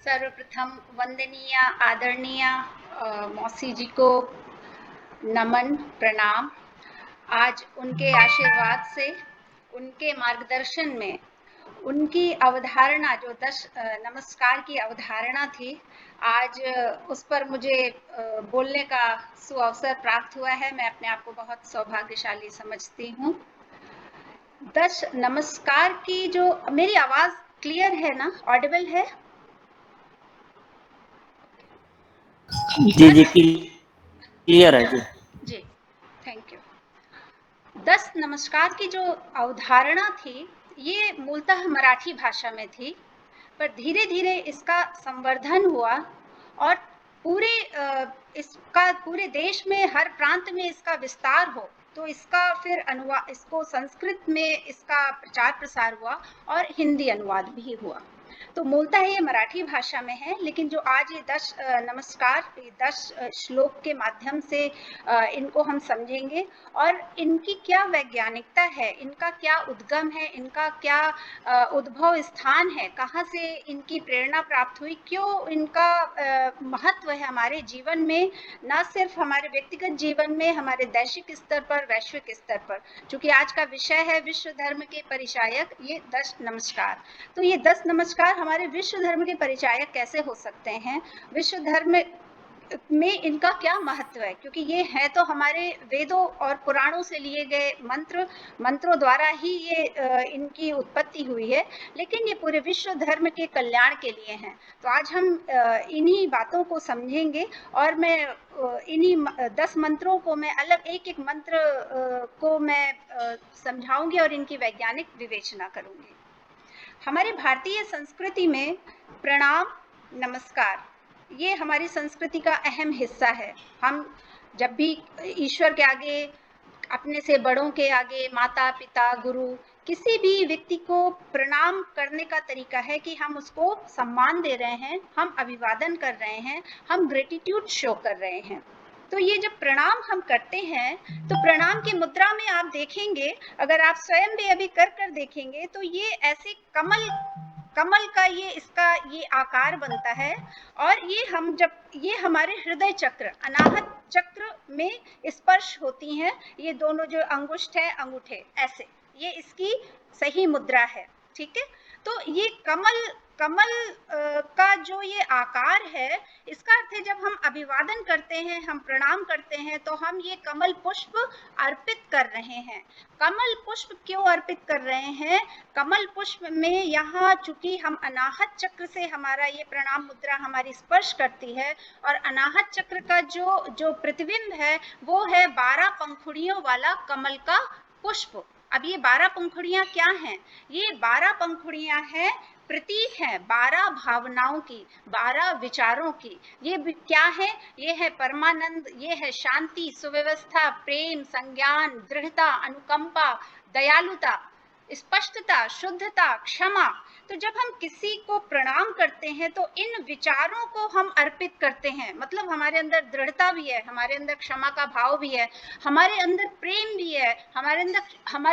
सर्वप्रथम वंदनीय आदरणीय मौसी जी को नमन प्रणाम। आज उनके आशीर्वाद से, उनके मार्गदर्शन में, उनकी अवधारणा जो 10 नमस्कार की अवधारणा थी, आज उस पर मुझे बोलने का सुअवसर प्राप्त हुआ है। मैं अपने आप को बहुत सौभाग्यशाली समझती हूँ। 10 नमस्कार की जो, मेरी आवाज क्लियर है ना, ऑडिबल है? जी जी क्लियर है जी। जी, थैंक यू। 10 नमस्कार की जो अवधारणा थी, ये मूलतः मराठी भाषा में थी, पर धीरे धीरे इसका संवर्धन हुआ और इसका पूरे देश में हर प्रांत में इसका विस्तार हो, तो इसका फिर अनुवाद, इसको संस्कृत में इसका प्रचार प्रसार हुआ और हिंदी अनुवाद भी हुआ। तो मूलतः ये मराठी भाषा में है, लेकिन जो आज ये 10 नमस्कार, 10 श्लोक के माध्यम से इनको हम समझेंगे और इनकी क्या वैज्ञानिकता है, इनका क्या उद्गम है, इनका क्या उद्भव स्थान है, कहाँ से इनकी प्रेरणा प्राप्त हुई, क्यों इनका महत्व है हमारे जीवन में, न सिर्फ हमारे व्यक्तिगत जीवन में, हमारे दैशिक स्तर पर, वैश्विक स्तर पर। चूंकि आज का विषय है विश्व धर्म के परिचायक, ये 10 नमस्कार। तो ये 10 नमस्कार हमारे विश्व धर्म के परिचायक कैसे हो सकते हैं, विश्व धर्म में इनका क्या महत्व है, क्योंकि ये है तो हमारे वेदों और पुराणों से लिए गए मंत्रों द्वारा ही ये इनकी उत्पत्ति हुई है, लेकिन ये पूरे विश्व धर्म के कल्याण के लिए हैं। तो आज हम इन्हीं बातों को समझेंगे और मैं इन्हीं 10 मंत्रों को मैं अलग एक एक मंत्र को मैं समझाऊंगी और इनकी वैज्ञानिक विवेचना करूंगी। हमारी भारतीय संस्कृति में प्रणाम, नमस्कार, ये हमारी संस्कृति का अहम हिस्सा है। हम जब भी ईश्वर के आगे, अपने से बड़ों के आगे, माता पिता गुरु, किसी भी व्यक्ति को प्रणाम करने का तरीका है कि हम उसको सम्मान दे रहे हैं, हम अभिवादन कर रहे हैं, हम ग्रेटिट्यूड शो कर रहे हैं। तो ये जब प्रणाम हम करते हैं तो प्रणाम की मुद्रा में आप देखेंगे, अगर आप स्वयं भी अभी कर देखेंगे तो ये ऐसे कमल का ये आकार बनता है। और ये हम जब ये हमारे हृदय चक्र अनाहत चक्र में स्पर्श होती हैं, ये दोनों जो अंगुष्ठ है अंगूठे ऐसे, ये इसकी सही मुद्रा है। ठीक है, तो ये कमल का जो ये आकार है, इसका अर्थ है जब हम अभिवादन करते हैं, हम प्रणाम करते हैं, तो हम ये कमल पुष्प अर्पित कर रहे हैं। कमल पुष्प क्यों अर्पित कर रहे हैं? कमल पुष्प में यहाँ चूंकि हम अनाहत चक्र से हमारा ये प्रणाम मुद्रा हमारी स्पर्श करती है, और अनाहत चक्र का जो प्रतिबिंब है वो है 12 पंखुड़ियों वाला कमल का पुष्प। अब ये 12 पंखुड़ियां क्या हैं? ये 12 पंखुड़ियां हैं, प्रतीक है 12 भावनाओं की, 12 विचारों की। ये क्या है? ये है परमानंद, ये है शांति, सुव्यवस्था, प्रेम, संज्ञान, दृढ़ता, अनुकंपा, दयालुता, स्पष्टता, शुद्धता, क्षमा। तो जब हम किसी को प्रणाम करते हैं तो इन विचारों को हम अर्पित करते हैं, मतलब हमारे अंदर दृढ़ता भी है, हमारे अंदर क्षमा का भाव भी है, हमारे अंदर प्रेम भी है, हमारे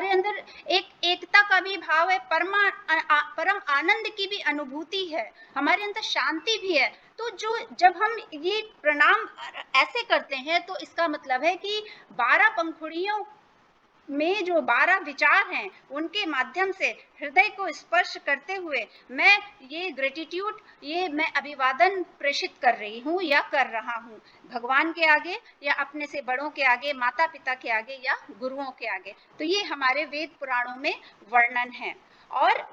अंदर एकता का भी भाव है, परम आनंद की भी अनुभूति है, हमारे अंदर शांति भी है। तो जब हम ये प्रणाम ऐसे करते हैं तो इसका मतलब है कि 12 पंखुड़ियों में जो 12 विचार हैं उनके माध्यम से हृदय को स्पर्श करते हुए मैं ये ग्रेटिट्यूड, ये मैं अभिवादन प्रेषित कर रही हूँ या कर रहा हूँ भगवान के आगे, या अपने से बड़ों के आगे, माता पिता के आगे, या गुरुओं के आगे। तो ये हमारे वेद पुराणों में वर्णन है। और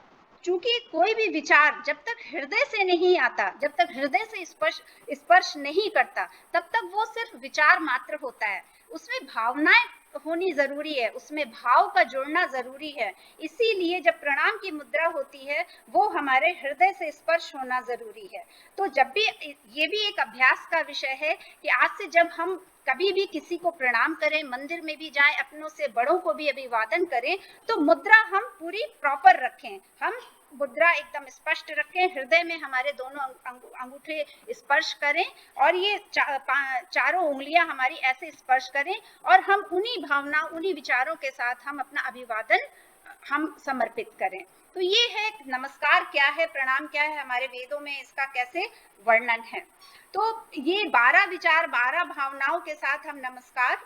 चूंकि कोई भी विचार जब तक हृदय से नहीं आता, जब तक हृदय से स्पर्श नहीं करता, तब तक वो सिर्फ विचार मात्र होता है। उसमें भावनाएं होनी जरूरी है, उसमें भाव का जुड़ना जरूरी है। इसीलिए जब प्रणाम की मुद्रा होती है वो हमारे हृदय से स्पर्श होना जरूरी है। तो जब भी ये भी एक अभ्यास का विषय है कि आज से जब हम कभी भी किसी को प्रणाम करें, मंदिर में भी जाएं, अपनों से बड़ों को भी अभिवादन करें, तो मुद्रा हम पूरी प्रॉपर रखें, हम मुद्रा एकदम स्पष्ट रखें, हृदय में हमारे दोनों अंगूठे स्पर्श करें और ये चारों उंगलियां हमारी ऐसे स्पर्श करें, और हम उन्हीं भावना, उन्हीं विचारों के साथ हम अपना अभिवादन हम समर्पित करें। तो ये है नमस्कार क्या है, प्रणाम क्या है, हमारे वेदों में इसका कैसे वर्णन है। तो ये 12 विचार, 12 भावनाओं के साथ हम नमस्कार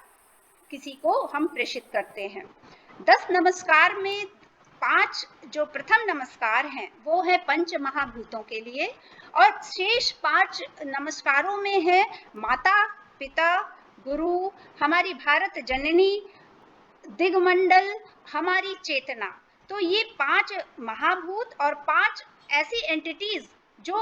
किसी को हम प्रेषित करते हैं। 10 नमस्कार में 5 जो प्रथम नमस्कार हैं वो है पंच महाभूतों के लिए, और शेष 5 नमस्कारों में है माता पिता, गुरु, हमारी भारत जननी, दिगमंडल, हमारी चेतना। तो ये 5 महाभूत और 5 ऐसी एंटिटीज जो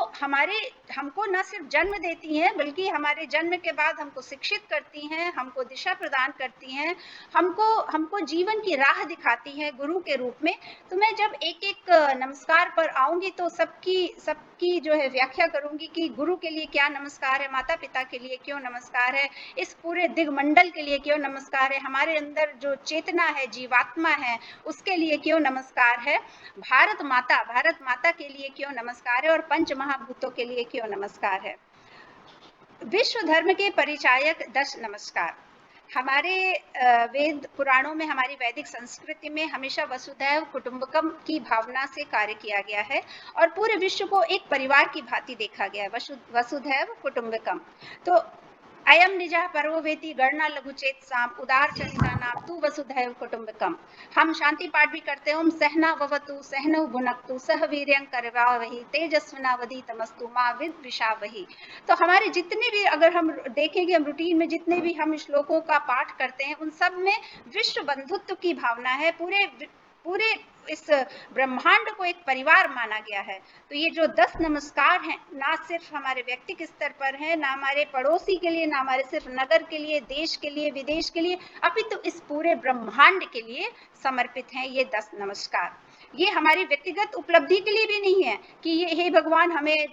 हमको न सिर्फ जन्म देती हैं, बल्कि हमारे जन्म के बाद हमको शिक्षित करती हैं, हमको दिशा प्रदान करती हैं, हमको जीवन की राह दिखाती हैं गुरु के रूप में। तो मैं जब एक एक नमस्कार पर आऊंगी तो सबकी जो है व्याख्या करूंगी कि गुरु के लिए क्या नमस्कार है, माता पिता के लिए क्यों नमस्कार है, इस पूरे दिगमंडल के लिए क्यों नमस्कार है, हमारे अंदर जो चेतना है, जीवात्मा है, उसके लिए क्यों नमस्कार है, भारत माता के लिए क्यों नमस्कार है, और पंच महाभूतों के लिए क्यों नमस्कार है। विश्व धर्म के परिचायक 10 नमस्कार। हमारे वेद पुराणों में, हमारी वैदिक संस्कृति में हमेशा वसुधैव कुटुंबकम की भावना से कार्य किया गया है और पूरे विश्व को एक परिवार की भांति देखा गया है, वसुधैव कुटुंबकम। तो अयम निजः पर्वो वेति गणना लघुचेत साम उदार चरिता नाम तू वसुधैव कुटुंबकम। हम शांति पाठ भी करते हैं, सहना ववतु सहनौ भुनक्तु सह वीर्यं करवावहि तेजस्विनावधीतमस्तु मा विद्विषावहि। तो हमारे जितने भी, अगर हम देखेंगे, हम रूटीन में जितने भी हम श्लोकों का पाठ करते हैं, उन सब में विश्व बंधुत्व की भावना है, पूरे इस ब्रह्मांड को एक परिवार माना गया है। तो ये जो 10 नमस्कार हैं, ना सिर्फ हमारे व्यक्तिगत स्तर पर है, ना हमारे पड़ोसी के लिए, ना हमारे सिर्फ नगर के लिए, देश के लिए, विदेश के लिए, अपितु तो इस पूरे ब्रह्मांड के लिए समर्पित हैं ये 10 नमस्कार। ये हमारी व्यक्तिगत उपलब्धि के लिए भी नहीं है कि ये हे भगवान हमें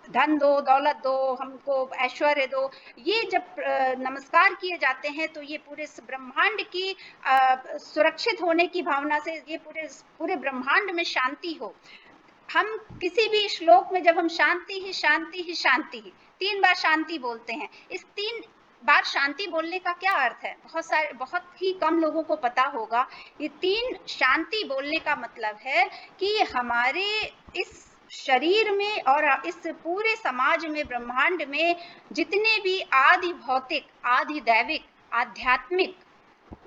धन दो, दौलत दो, हमको ऐश्वर्य दो। ये जब नमस्कार किए जाते हैं तो ये पूरे ब्रह्मांड की सुरक्षित होने की भावना से, ये पूरे ब्रह्मांड में शांति हो। हम किसी भी श्लोक में जब हम शांति ही शांति ही शांति ही 3 बार शांति बोलते हैं, इस बार शांति बोलने का क्या अर्थ है, बहुत ही कम लोगों को पता होगा। ये 3 शांति बोलने का मतलब है कि हमारे इस शरीर में और इस पूरे समाज में, ब्रह्मांड में जितने भी आदि भौतिक, आदि दैविक, आध्यात्मिक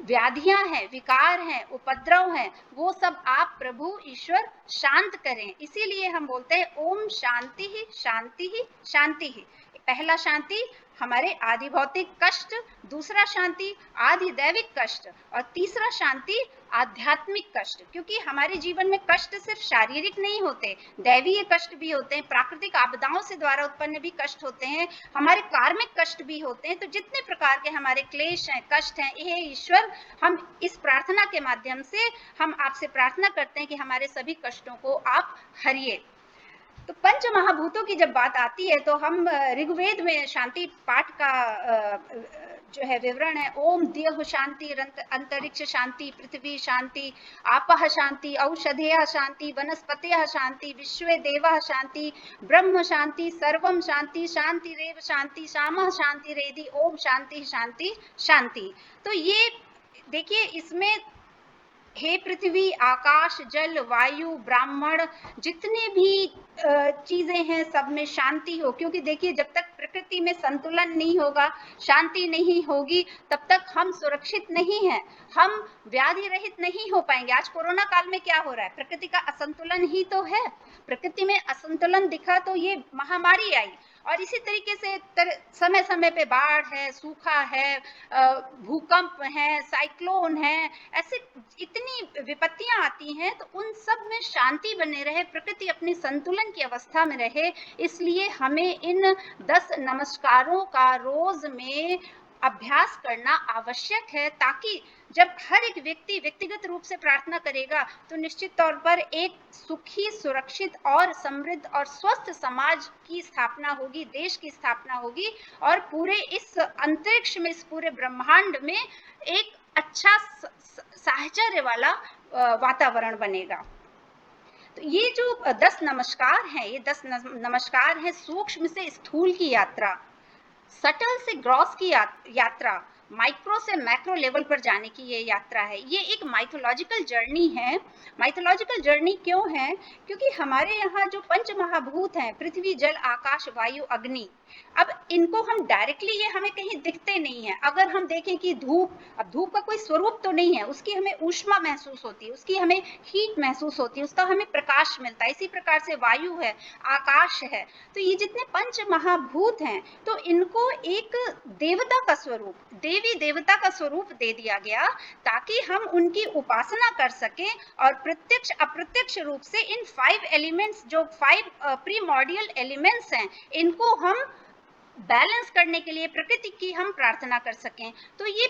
व्याधियां हैं, विकार हैं, उपद्रव हैं, वो सब आप प्रभु ईश्वर शांत करें। इसीलिए हम बोलते हैं ओम शांति ही शांति ही शांति ही। पहला शांति हमारे आदि भौतिक कष्ट, दूसरा शांति आदि दैविक कष्ट, और तीसरा शांति आध्यात्मिक कष्ट। क्योंकि हमारे जीवन में कष्ट सिर्फ शारीरिक नहीं होते, दैवीय कष्ट भी होते हैं, प्राकृतिक आपदाओं से द्वारा उत्पन्न भी कष्ट होते हैं, हमारे कार्मिक कष्ट भी होते हैं। तो जितने प्रकार के हमारे क्लेश हैं, कष्ट हैं, हे ईश्वर, हम इस प्रार्थना के माध्यम से हम आपसे प्रार्थना करते हैं कि हमारे सभी कष्टों को आप हरिए। तो पंच महाभूतों की जब बात आती है तो हम ऋग्वेद में शांति पाठ का जो है विवरण है, ओम देह शांति, अंतरिक्ष शांति, पृथ्वी शांति, आपः शांति, औषधेय शांति, वनस्पतयः शांति, विश्वे देवः शांति, ब्रह्म शांति, सर्वम शांति, शांतिरेव शांति, शामः शांतिरेधि, ओम शांति शांति शांति। तो ये देखिए, इसमें हे पृथ्वी, आकाश, जल, वायु, ब्राह्मण, जितने भी चीजें हैं, सब में शांति हो। क्योंकि देखिए, जब तक प्रकृति में संतुलन नहीं होगा, शांति नहीं होगी, तब तक हम सुरक्षित नहीं हैं, हम व्याधि रहित नहीं हो पाएंगे। आज कोरोना काल में क्या हो रहा है, प्रकृति का असंतुलन ही तो है। प्रकृति में असंतुलन दिखा तो ये महामारी आई। और इसी तरीके से समय समय पे बाढ़ है, सूखा है, भूकंप है, साइक्लोन है, ऐसे इतनी विपत्तियां आती हैं। तो उन सब में शांति बने रहे, प्रकृति अपनी संतुलन की अवस्था में रहे, इसलिए हमें इन 10 नमस्कारों का रोज में अभ्यास करना आवश्यक है, ताकि जब हर एक व्यक्ति व्यक्तिगत रूप से प्रार्थना करेगा तो निश्चित तौर पर एक सुखी, सुरक्षित और समृद्ध और स्वस्थ समाज की स्थापना होगी, देश की स्थापना होगी, और पूरे इस अंतरिक्ष में, इस पूरे ब्रह्मांड में एक अच्छा साहचर्य वाला वातावरण बनेगा। तो ये जो 10 नमस्कार हैं, ये 10 नमस्कार हैं सूक्ष्म से स्थूल की यात्रा, सटल से ग्रॉस की यात्रा, माइक्रो से मैक्रो लेवल पर जाने की ये यात्रा है। ये एक माइथोलॉजिकल जर्नी है। माइथोलॉजिकल जर्नी क्यों है? क्योंकि हमारे यहाँ जो पंच महाभूत हैं, पृथ्वी, जल, आकाश, वायु, अग्नि, अब इनको हम डायरेक्टली, ये हमें कहीं दिखते नहीं है। अगर हम देखें कि धूप, अब धूप का कोई स्वरूप तो नहीं है, उसकी हमें ऊष्मा महसूस होती है, उसकी हमें हीट महसूस होती है, उसका हमें प्रकाश मिलता है। इसी प्रकार से वायु है, आकाश है। तो ये जितने पंच महाभूत हैं, तो इनको एक देवता का स्वरूप, देवी देवता का स्वरूप दे दिया गया, ताकि हम उनकी उपासना कर सकें और प्रत्यक्ष अप्रत्यक्ष रूप से इन 5 एलिमेंट्स, जो 5 प्रीमॉर्डियल एलिमेंट्स हैं, इनको हम बैलेंस करने के लिए प्रकृति की हम प्रार्थना कर सकें। तो ये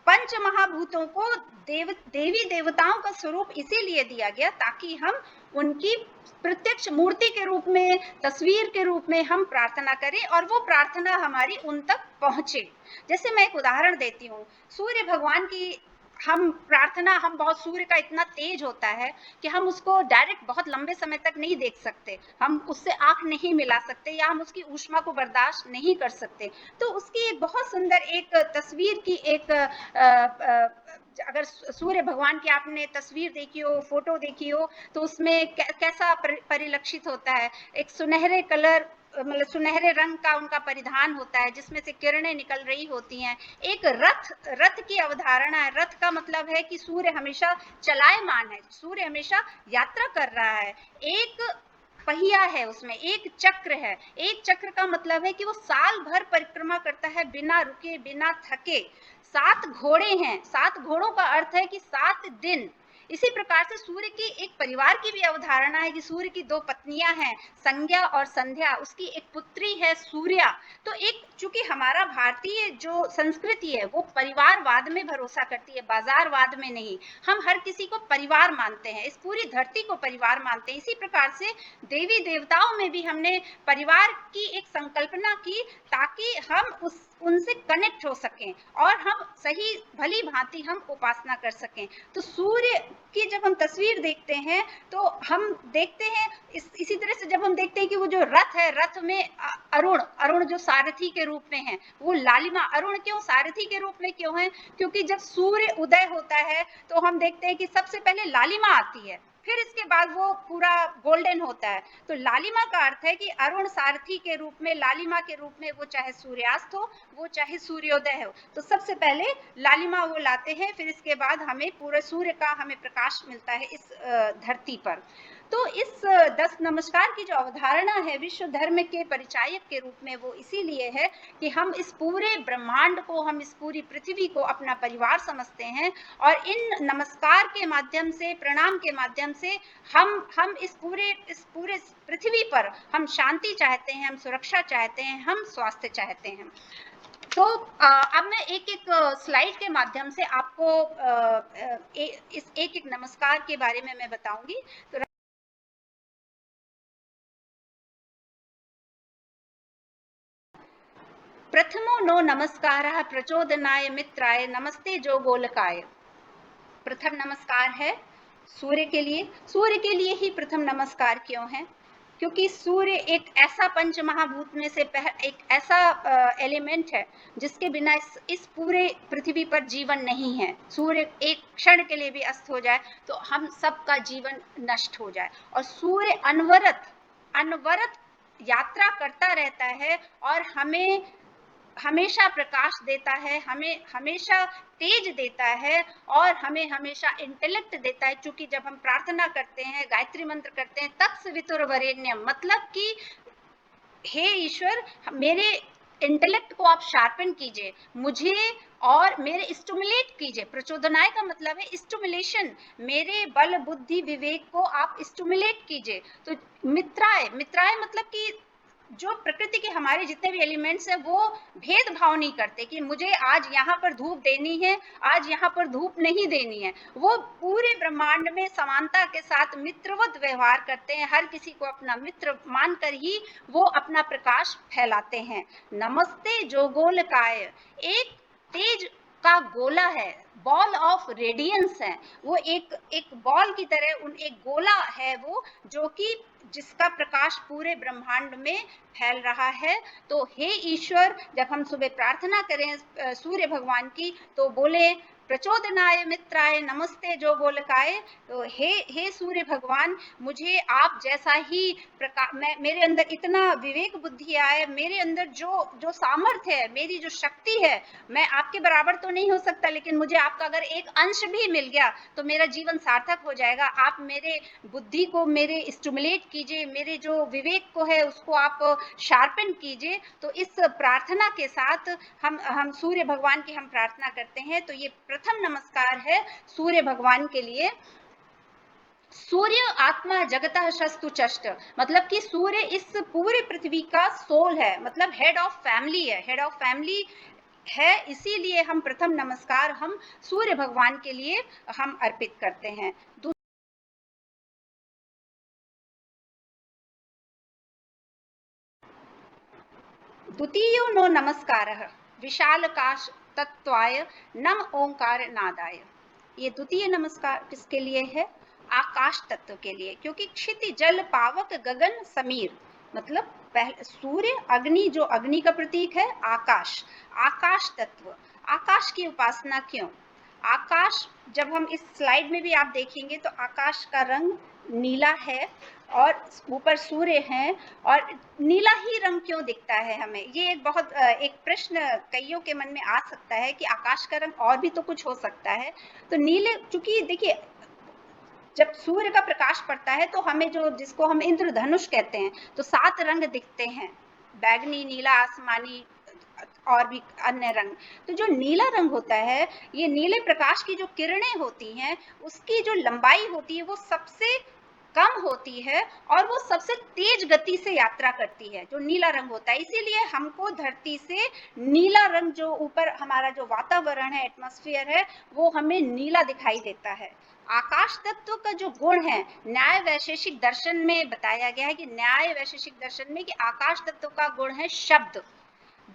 पंच महाभूतों को देवी देवताओं का स्वरूप इसीलिए दिया गया, ताकि हम उनकी प्रत्यक्ष मूर्ति के रूप में, तस्वीर के रूप में हम प्रार्थना करें, और वो प्रार्थना हमारी उन तक पहुंचे। जैसे मैं एक उदाहरण देती हूँ, सूर्य भगवान की हम प्रार्थना, हम बहुत, सूर्य का इतना तेज होता है कि हम उसको डायरेक्ट बहुत लंबे समय तक नहीं देख सकते, हम उससे आंख नहीं मिला सकते, या हम उसकी ऊष्मा को बर्दाश्त नहीं कर सकते। तो उसकी एक बहुत सुंदर एक तस्वीर की एक अगर सूर्य भगवान की आपने तस्वीर देखी हो, फोटो देखी हो, तो उसमें कैसा परिलक्षित होता है, एक सुनहरे कलर, मतलब सुनहरे रंग का उनका परिधान होता है, जिसमें से किरणें निकल रही होती हैं। एक रथ की अवधारणा है। रथ का मतलब है कि सूर्य हमेशा चलायमान है, सूर्य हमेशा यात्रा कर रहा है। एक पहिया है, उसमें एक चक्र है। एक चक्र का मतलब है कि वो साल भर परिक्रमा करता है, बिना रुके, बिना थके। 7 घोड़े हैं, 7 घोड़ों का अर्थ है कि 7 दिन। इसी प्रकार से सूर्य की एक परिवार की भी अवधारणा है कि सूर्य की 2 पत्नियां हैं, संज्ञा और संध्या, उसकी एक पुत्री है सूर्या। तो एक, चूंकि हमारा भारतीय जो संस्कृति है वो परिवारवाद में भरोसा करती है, बाजारवाद में नहीं। हम हर किसी को परिवार मानते हैं, इस पूरी धरती को परिवार मानते हैं। इसी प्रकार से देवी देवताओं में भी हमने परिवार की एक संकल्पना की, ताकि हम उनसे कनेक्ट हो सकें और हम सही भली भांति हम उपासना कर सकें। तो सूर्य की जब हम तस्वीर देखते हैं तो हम देखते हैं इसी तरह से जब हम देखते हैं कि वो जो रथ है, रथ में अरुण जो सारथी के रूप में है, वो लालिमा अरुण क्यों सारथी के रूप में क्यों है? क्योंकि जब सूर्य उदय होता है तो हम देखते हैं कि सबसे पहले लालिमा आती है, फिर इसके बाद वो पूरा गोल्डन होता है। तो लालिमा का अर्थ है कि अरुण सारथी के रूप में, लालिमा के रूप में, वो चाहे सूर्यास्त हो, वो चाहे सूर्योदय हो, तो सबसे पहले लालिमा वो लाते हैं, फिर इसके बाद हमें पूरे सूर्य का हमें प्रकाश मिलता है इस धरती पर। तो इस 10 नमस्कार की जो अवधारणा है विश्व धर्म के परिचायक के रूप में, वो इसीलिए है कि हम इस पूरे ब्रह्मांड को, हम इस पूरी पृथ्वी को अपना परिवार समझते हैं, और इन नमस्कार के माध्यम से, प्रणाम के माध्यम से हम इस पूरे पृथ्वी पर हम शांति चाहते हैं, हम सुरक्षा चाहते हैं, हम स्वास्थ्य चाहते हैं। तो अब मैं एक एक स्लाइड के माध्यम से आपको इस एक एक नमस्कार के बारे में मैं बताऊंगी। तो प्रथमो नो नमस्कारः प्रचोदनाय मित्राय नमस्ते जो गोलकाय। प्रथम नमस्कार है सूर्य के लिए। सूर्य के लिए ही प्रथम नमस्कार क्यों है? क्योंकि सूर्य एक ऐसा पंच महाभूत में से एक ऐसा एलिमेंट है जिसके बिना इस पूरे पृथ्वी पर जीवन नहीं है। सूर्य एक क्षण के लिए भी अस्त हो जाए तो हम सबका जीवन नष्ट हो जाए, और सूर्य अनवरत यात्रा करता रहता है और हमें हमेशा प्रकाश देता है, हमें हमेशा तेज देता है, और हमें हमेशा इंटेलेक्ट देता है। क्योंकि जब हम प्रार्थना करते हैं, गायत्री मंत्र करते हैं, तत्सवितुर्वरेण्यम, मतलब कि हे ईश्वर, मेरे इंटेलेक्ट को आप शार्पन कीजिए, मुझे और मेरे स्टिमुलेट कीजिए। प्रचोदनाय का मतलब है स्टिमुलेशन, मेरे बल बुद्धि विवेक को आप स्टिमुलेट कीजिए। तो मित्राय मतलब कि जो प्रकृति के हमारे जितने भी एलिमेंट्स हैं वो भेदभाव नहीं करते कि मुझे आज यहाँ पर धूप देनी है, आज यहाँ पर धूप नहीं देनी है। वो पूरे ब्रह्मांड में समानता के साथ मित्रवत व्यवहार करते हैं, हर किसी को अपना मित्र मानकर ही वो अपना प्रकाश फैलाते हैं। नमस्ते जो गोलकाय, एक तेज का गोला है, बॉल ऑफ रेडियंस है, वो एक बॉल की तरह एक गोला है वो, जो कि जिसका प्रकाश पूरे ब्रह्मांड में फैल रहा है। तो हे ईश्वर, जब हम सुबह प्रार्थना करें सूर्य भगवान की, तो बोले प्रचोदनाय मित्राय नमस्ते जो गोलकाय। तो हे सूर्य भगवान, मुझे आप जैसा ही मेरे अंदर इतना विवेक बुद्धि आए, मेरे अंदर जो सामर्थ्य है, मेरी जो शक्ति है, मैं आपके बराबर तो नहीं हो सकता, लेकिन मुझे आपका अगर एक अंश भी मिल गया तो मेरा जीवन सार्थक हो जाएगा। आप मेरे बुद्धि को मेरे स्टिमुलेट कीजिए, मेरे जो विवेक को है उसको आप शार्पन कीजिए। तो इस प्रार्थना के साथ हम सूर्य भगवान की हम प्रार्थना करते हैं। तो ये प्रथम नमस्कार है सूर्य भगवान के लिए। सूर्य आत्मा जगतः शस्तु चष्ट, मतलब कि सूर्य इस पूरे पृथ्वी का सोल है, मतलब हेड ऑफ फैमिली है, हेड ऑफ फैमिली है। इसीलिए हम प्रथम नमस्कार हम सूर्य भगवान के लिए हम अर्पित करते हैं। द्वितीयो नो नमस्कारः विशालकाश तत्वाय नम ओंकार नादाय। ये द्वितीय नमस्कार किसके लिए है? आकाश तत्व के लिए, क्योंकि क्षिति जल पावक गगन समीर, मतलब सूर्य अग्नि, जो अग्नि का प्रतीक है, आकाश, आकाश तत्व। आकाश की उपासना क्यों? आकाश, जब हम इस स्लाइड में भी आप देखेंगे तो आकाश का रंग नीला है और ऊपर सूर्य है, और नीला ही रंग क्यों दिखता है हमें? ये एक बहुत एक प्रश्न कईयों के मन में आ सकता है कि आकाश का रंग और भी तो कुछ हो सकता है। तो नीले, चूंकि देखिए जब सूर्य का प्रकाश पड़ता है तो हमें जिसको हम इंद्रधनुष कहते हैं, तो 7 रंग दिखते हैं, बैगनी, नीला, आसमानी और भी अन्य रंग। तो जो नीला रंग होता है, ये नीले प्रकाश की जो किरणें होती हैं उसकी जो लंबाई होती है वो सबसे कम होती है और वो सबसे तेज गति से यात्रा करती है, जो नीला रंग होता है। इसीलिए हमको धरती से नीला रंग, जो ऊपर हमारा जो वातावरण है, एटमॉस्फेयर है, वो हमें नीला दिखाई देता है। आकाश तत्व का जो गुण है, न्याय वैशेषिक दर्शन में बताया गया है कि न्याय वैशेषिक दर्शन में कि आकाश तत्व का गुण है शब्द।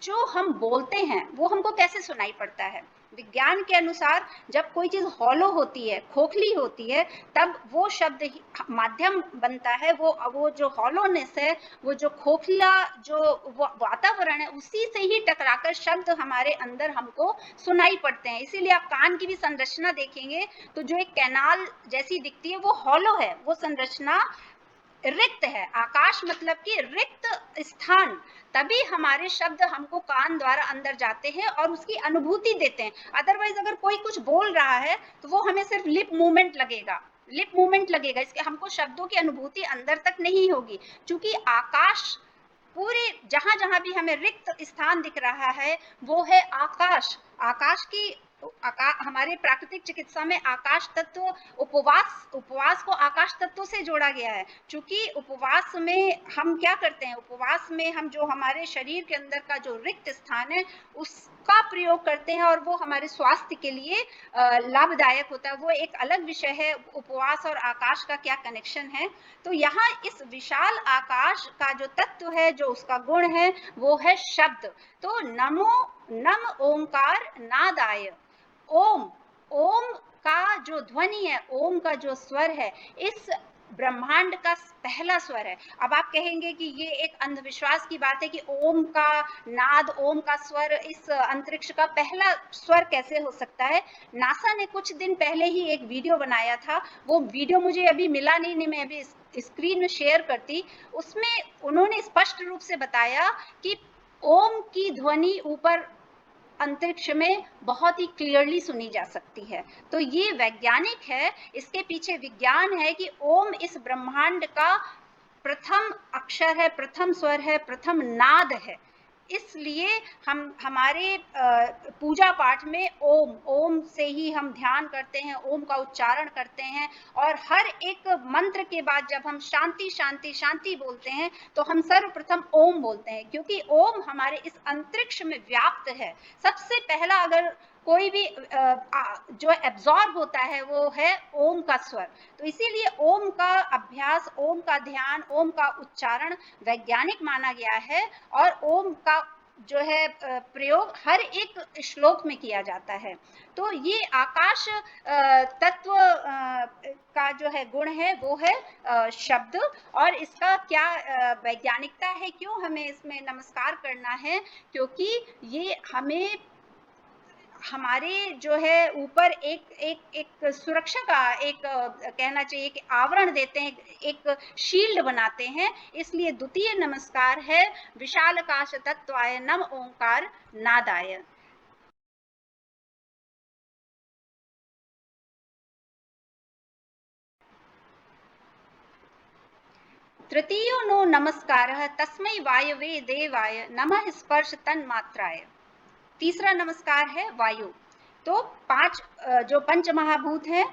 जो हम बोलते हैं वो हमको कैसे सुनाई पड़ता है? विज्ञान के अनुसार जब कोई चीज हॉलो होती है, खोखली होती है, तब वो शब्द माध्यम बनता है, वो जो हॉलोनेस है, वो जो खोखला जो वातावरण है, उसी से ही टकराकर शब्द हमारे अंदर हमको सुनाई पड़ते हैं। इसीलिए आप कान की भी संरचना देखेंगे तो जो एक कैनाल जैसी दिखती है वो हॉलो है, वो संरचना रिक्त है। आकाश मतलब कि रिक्त स्थान, तभी हमारे शब्द हमको कान द्वारा अंदर जाते हैं और उसकी अनुभूति देते हैं। अदरवाइज अगर कोई कुछ बोल रहा है तो वो हमें सिर्फ लिप मूवमेंट लगेगा, इसके हमको शब्दों की अनुभूति अंदर तक नहीं होगी। क्योंकि आकाश पूरे जहां जहां भी हमें रिक्त स्थान दिख रहा है वो है आकाश। आकाश की हमारे प्राकृतिक चिकित्सा में आकाश तत्व, उपवास को आकाश तत्व से जोड़ा गया है। क्योंकि उपवास में हम क्या करते हैं, उपवास में हम जो हमारे शरीर के अंदर का जो रिक्त स्थान है उसका प्रयोग करते हैं और वो हमारे स्वास्थ्य के लिए लाभदायक होता है। वो एक अलग विषय है, उपवास और आकाश का क्या कनेक्शन है। तो यहाँ इस विशाल आकाश का जो तत्व है, जो उसका गुण है, वो है शब्द। तो नम ओंकार नादाय, ओम, ओम का जो ध्वनि है, ओम का जो स्वर है, इस ब्रह्मांड का पहला स्वर है। अब आप कहेंगे कि ये एक अंधविश्वास की बात है कि ओम का नाद, ओम का स्वर इस अंतरिक्ष का पहला स्वर कैसे हो सकता है। नासा ने कुछ दिन पहले ही एक वीडियो बनाया था, वो वीडियो मुझे अभी मिला नहीं, मैं अभी स्क्रीन में शेयर करती। उसमें उन्होंने स्पष्ट रूप से बताया कि ओम की ध्वनि ऊपर अंतरिक्ष में बहुत ही क्लियरली सुनी जा सकती है। तो ये वैज्ञानिक है, इसके पीछे विज्ञान है कि ओम इस ब्रह्मांड का प्रथम अक्षर है, प्रथम स्वर है, प्रथम नाद है। इसलिए हम हमारे पूजा पाठ में ओम से ही हम ध्यान करते हैं, ओम का उच्चारण करते हैं। और हर एक मंत्र के बाद जब हम शांति शांति शांति बोलते हैं तो हम सर्वप्रथम ओम बोलते हैं, क्योंकि ओम हमारे इस अंतरिक्ष में व्याप्त है। सबसे पहला अगर कोई भी जो एब्जॉर्ब होता है वो है ओम का स्वर। तो इसीलिए ओम का अभ्यास, ओम का ध्यान, ओम का उच्चारण वैज्ञानिक माना गया है। और ओम का जो है प्रयोग हर एक श्लोक में किया जाता है। तो ये आकाश तत्व का जो है गुण है वो है शब्द। और इसका क्या वैज्ञानिकता है, क्यों हमें इसमें नमस्कार करना है, क्योंकि ये हमें हमारे जो है ऊपर एक सुरक्षा का एक कहना चाहिए कि आवरण देते हैं, एक शील्ड बनाते हैं। इसलिए द्वितीय नमस्कार है विशालाकाश तत्वाय नम ओंकार नादाय। तृतीयो नो नमस्कारः तस्मै वायवे देवाय नमः स्पर्श तन्मात्राय। तीसरा नमस्कार है वायु। तो पांच जो पंच महाभूत हैं,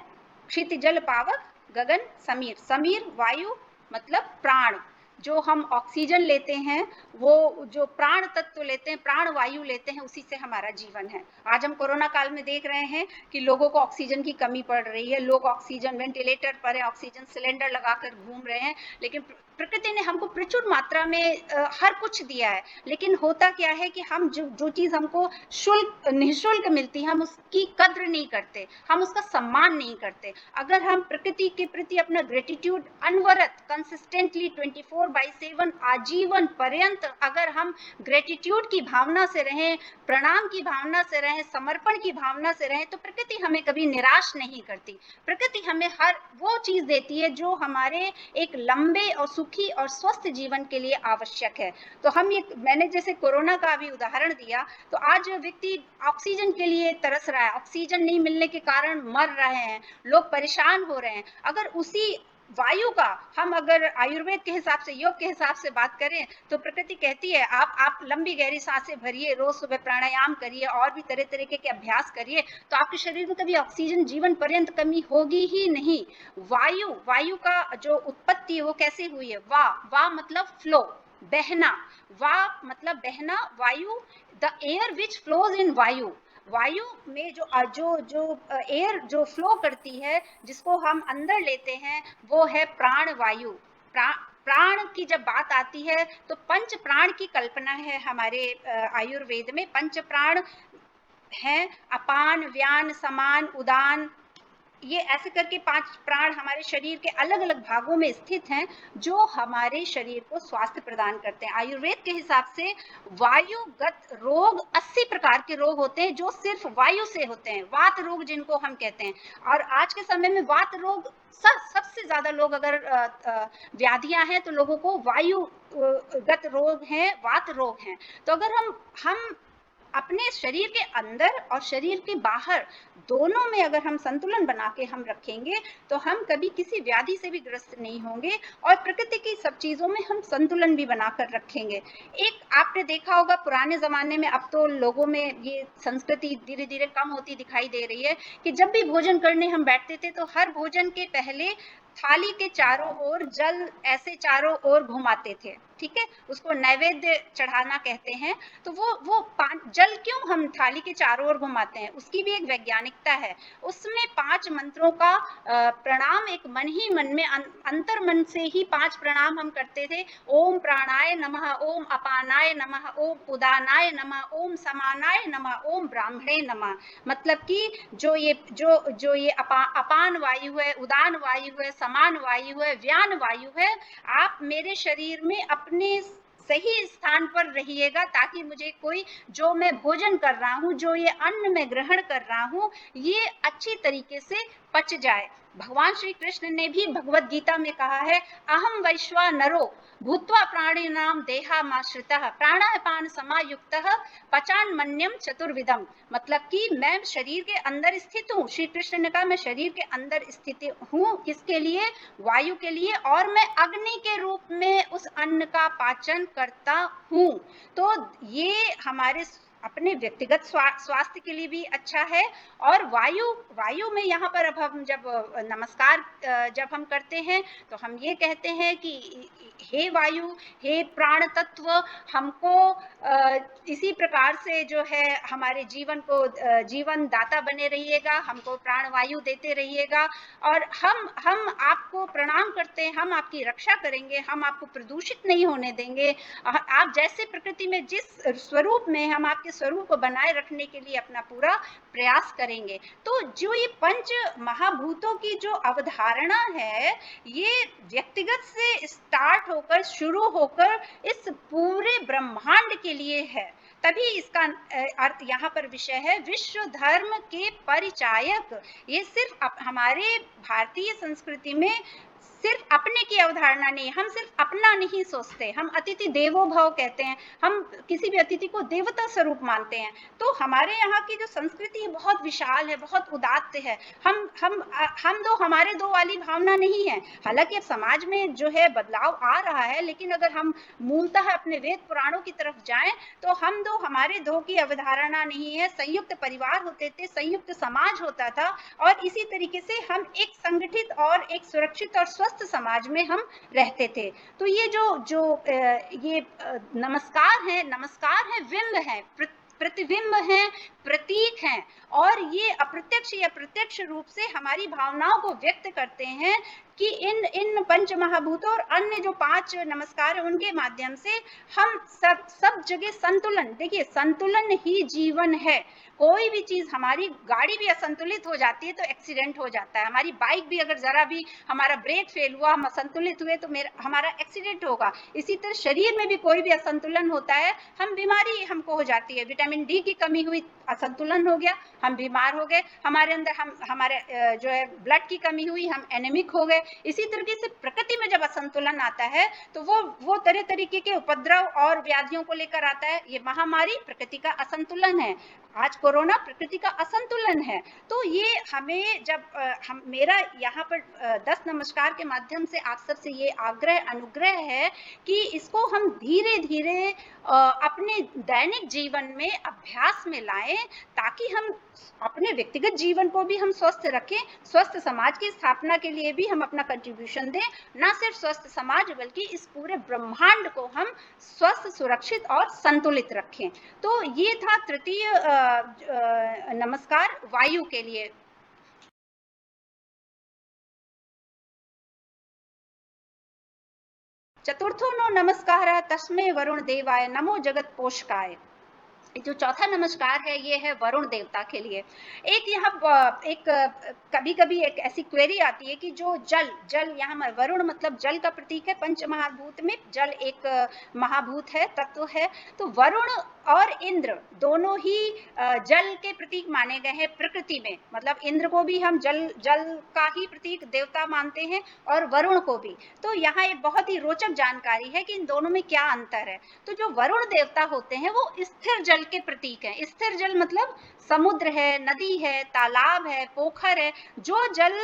क्षिति जल पावक गगन समीर। समीर वायु मतलब प्राण, जो हम ऑक्सीजन लेते हैं, वो जो प्राण तत्व लेते हैं, प्राण वायु लेते हैं, उसी से हमारा जीवन है। आज हम कोरोना काल में देख रहे हैं कि लोगों को ऑक्सीजन की कमी पड़ रही है, लोग ऑक्सीजन वेंटिलेटर पर है, ऑक्सीजन सिलेंडर लगाकर घूम रहे हैं। लेकिन प्रकृति ने हमको प्रचुर मात्रा में हर कुछ दिया है, लेकिन होता क्या है कि हम जो चीज हमको निःशुल्क मिलती है, हम उसकी कद्र नहीं करते, हम उसका सम्मान नहीं करते। अगर हम प्रकृति के प्रति अपना ग्रेटिट्यूड अनवरत कंसिस्टेंटली 24/7 आजीवन पर्यंत अगर हम ग्रेटिट्यूड की भावना से रहें, प्रणाम की भावना से रहें, समर्पण की भावना से रहें, तो प्रकृति हमें कभी निराश नहीं करती। प्रकृति हमें हर वो चीज देती है जो हमारे एक लंबे और सुखी और स्वस्थ जीवन के लिए आवश्यक है। तो हम ये, मैंने जैसे कोरोना का भी उदाहरण दिया, तो आज व्यक्ति ऑक्सीजन के लिए तरस रहा है, ऑक्सीजन नहीं मिलने के कारण मर रहे हैं, लोग परेशान हो रहे हैं। अगर उसी वायु का हम अगर आयुर्वेद के हिसाब से, योग के हिसाब से बात करें, तो प्रकृति कहती है आप लंबी गहरी सांसें भरिए, रोज सुबह प्राणायाम करिए और भी तरह तरह के अभ्यास करिए, तो आपके शरीर में कभी ऑक्सीजन जीवन पर्यंत कमी होगी ही नहीं। वायु का जो उत्पत्ति है वो कैसे हुई है, वा मतलब फ्लो, बहना, वा मतलब बहना, वायु the air which flows in वायु। वायु में जो एयर जो फ्लो करती है, जिसको हम अंदर लेते हैं, वो है प्राण वायु। प्राण की जब बात आती है तो पंच प्राण की कल्पना है हमारे आयुर्वेद में। पंच प्राण हैं, अपान, व्यान, समान, उदान, ये ऐसे करके 5 प्राण हमारे शरीर के अलग अलग भागों में स्थित हैं, जो हमारे शरीर को स्वास्थ्य प्रदान करते हैं। आयुर्वेद के हिसाब से वायुगत रोग 80 प्रकार के रोग होते हैं, जो सिर्फ वायु से होते हैं, वात रोग जिनको हम कहते हैं। और आज के समय में वात रोग सबसे ज्यादा लोग अगर व्याधियां हैं तो लोगों को वायुगत रोग हैं, वात रोग हैं। तो अगर हम अपने शरीर के अंदर और शरीर के बाहर दोनों में अगर हम संतुलन बना के हम रखेंगे तो हम कभी किसी व्याधि से भी ग्रस्त नहीं होंगे, और प्रकृति की सब चीजों में हम संतुलन भी बनाकर रखेंगे। एक आपने देखा होगा पुराने जमाने में, अब तो लोगों में ये संस्कृति धीरे धीरे कम होती दिखाई दे रही है, कि जब भी भोजन करने हम बैठते थे तो हर भोजन के पहले थाली के चारों ओर जल ऐसे चारों ओर घुमाते थे, ठीक है, उसको नैवेद्य चढ़ाना कहते हैं। तो वो जल क्यों हम थाली के चारों ओर घुमाते हैं, उसकी भी एक वैज्ञानिकता है। उसमें 5 मंत्रों का प्रणाम एक मन ही मन में अंतर मन से ही 5 प्रणाम हम करते थे। ओम प्राणाय नमः, ओम अपानाय नमः, ओम उदानाय नमः, ओम समानाय नमः, ओम ब्राह्मणे नमः। मतलब कि जो ये अपान वायु है, उदान वायु है, समान वायु है, व्यान वायु है, आप मेरे शरीर में अपने सही स्थान पर रहिएगा, ताकि मुझे कोई जो मैं भोजन कर रहा हूँ, जो ये अन्न मैं ग्रहण कर रहा हूँ, ये अच्छी तरीके से पच जाए। भगवान श्री कृष्ण ने भी भगवत गीता में कहा है, अहम वैश्वानरो भूत्वा प्राणिनाम देहामाश्रितः प्राणापान समायुक्तः पचान मन्यम चतुर्विधम। मतलब कि मैं शरीर के अंदर स्थित हूँ, श्री कृष्ण ने कहा मैं शरीर के अंदर स्थित हूँ, किसके लिए, वायु के लिए, और मैं अग्नि के रूप में उस अन्न का पाचन करता हूँ। तो ये हमारे अपने व्यक्तिगत स्वास्थ्य के लिए भी अच्छा है। और वायु में यहाँ पर अब हम जब नमस्कार जब हम करते हैं तो हम ये कहते हैं कि हे वायु, हे प्राण तत्व, हमको इसी प्रकार से जो है हमारे जीवन को जीवन दाता बने रहिएगा, हमको प्राण वायु देते रहिएगा, और हम आपको प्रणाम करते हैं, हम आपकी रक्षा करेंगे, हम आपको प्रदूषित नहीं होने देंगे। आप जैसे प्रकृति में जिस स्वरूप में, हम आपके स्वरूप को बनाए रखने के लिए अपना पूरा प्रयास करेंगे। तो जो ये पंच महाभूतों की जो अवधारणा है, ये व्यक्तिगत से स्टार्ट होकर शुरू होकर इस पूरे ब्रह्मांड के लिए है। तभी इसका अर्थ यहाँ पर विषय है विश्व धर्म के परिचायक। ये सिर्फ हमारे भारतीय संस्कृति में सिर्फ अपने की अवधारणा नहीं, हम सिर्फ अपना नहीं सोचते, हम अतिथि देवो भव कहते हैं, हम किसी भी अतिथि को देवता स्वरूप मानते हैं। तो हमारे यहाँ की जो संस्कृति है बहुत विशाल है, बहुत उदात्त है। हमारे दो वाली भावना नहीं है। हालांकि अब समाज में जो है बदलाव आ रहा है, लेकिन अगर हम मूलतः अपने वेद पुराणों की तरफ जाएं तो हमारे दो की अवधारणा नहीं है। संयुक्त परिवार होते थे, संयुक्त समाज होता था, और इसी तरीके से हम एक संगठित और एक सुरक्षित और स्वस्थ समाज में हम रहते थे। तो ये ये नमस्कार है, बिंब है, प्रतिबिंब है, प्रतीक हैं, और ये अप्रत्यक्ष या प्रत्यक्ष रूप से हमारी भावनाओं को व्यक्त करते हैं कि इन पंच महाभूतों और अन्य जो 5 नमस्कार है उनके माध्यम से हम सब जगह संतुलन, देखिए संतुलन ही जीवन है। कोई भी चीज, हमारी गाड़ी भी असंतुलित हो जाती है तो एक्सीडेंट हो जाता है, हमारी बाइक भी अगर जरा भी हमारा ब्रेक फेल हुआ, हम असंतुलित हुए तो हमारा एक्सीडेंट होगा। इसी तरह शरीर में भी कोई भी असंतुलन होता है, हम बीमारी हमको हो जाती है, विटामिन डी की कमी हुई, असंतुलन हो गया, हम बीमार हो गए, हमारे अंदर हमारे जो है ब्लड की कमी हुई, हम एनेमिक हो गए। इसी तरीके से प्रकृति में जब असंतुलन आता है तो वो तरह तरीके के उपद्रव और व्याधियों को लेकर आता है। ये महामारी प्रकृति का असंतुलन है, आज कोरोना प्रकृति का असंतुलन है। तो ये हमें जब मेरा यहाँ पर 10 नमस्कार के माध्यम से आप सबसे ये आग्रह अनुग्रह है कि इसको हम धीरे धीरे अपने दैनिक जीवन में अभ्यास में लाएं, ताकि हम अपने व्यक्तिगत जीवन को भी हम स्वस्थ रखें, स्वस्थ समाज की स्थापना के लिए भी हम अपना कंट्रीब्यूशन दें। ना सिर्फ स्वस्थ समाज बल्कि इस पूरे ब्रह्मांड को हम स्वस्थ, सुरक्षित और संतुलित रखें। तो ये था तृतीय नमस्कार वायु के लिए। चतुर्थो नो नमस्कार तस्मै वरुण देवाय नमो जगत पोषकाय। जो चौथा नमस्कार है ये है वरुण देवता के लिए। एक यहाँ एक कभी कभी एक ऐसी क्वेरी आती है कि जो जल जल यहाँ वरुण मतलब जल का प्रतीक है, पंच महाभूत में जल एक महाभूत है, तत्व है। तो वरुण और इंद्र दोनों ही जल के प्रतीक माने गए हैं प्रकृति में, मतलब इंद्र को भी हम जल जल का ही प्रतीक देवता मानते हैं और वरुण को भी। तो यहाँ एक बहुत ही रोचक जानकारी है कि इन दोनों में क्या अंतर है। तो जो वरुण देवता होते हैं वो स्थिर जल के प्रतीक हैं। स्थिर जल मतलब समुद्र है, नदी है, तालाब है, पोखर है, जो जल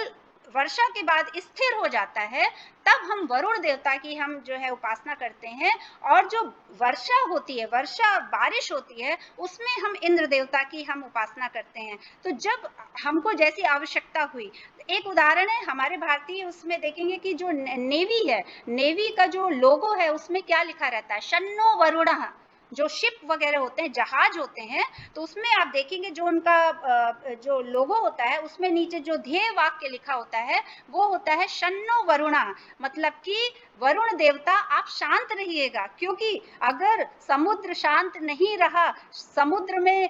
वर्षा के बाद स्थिर हो जाता है तब हम वरुण देवता की हम जो है उपासना करते हैं। और जो वर्षा होती है, वर्षा बारिश होती है, उसमें हम इंद्र देवता की हम उपासना करते हैं। तो जब हमको जैसी आवश्यकता हुई, एक उदाहरण है हमारे भारतीय उसमें देखेंगे कि जो नेवी है, नेवी का जो लोगो है उसमें क्या लिखा रहता है, शन्नो वरुणः। जो शिप वगैरह होते हैं, जहाज होते हैं, तो उसमें आप देखेंगे जो उनका जो लोगो होता है उसमें नीचे जो ध्येय वाक्य लिखा होता है वो होता है शन्नो वरुणा, मतलब कि वरुण देवता आप शांत रहिएगा। क्योंकि अगर समुद्र शांत नहीं रहा, समुद्र में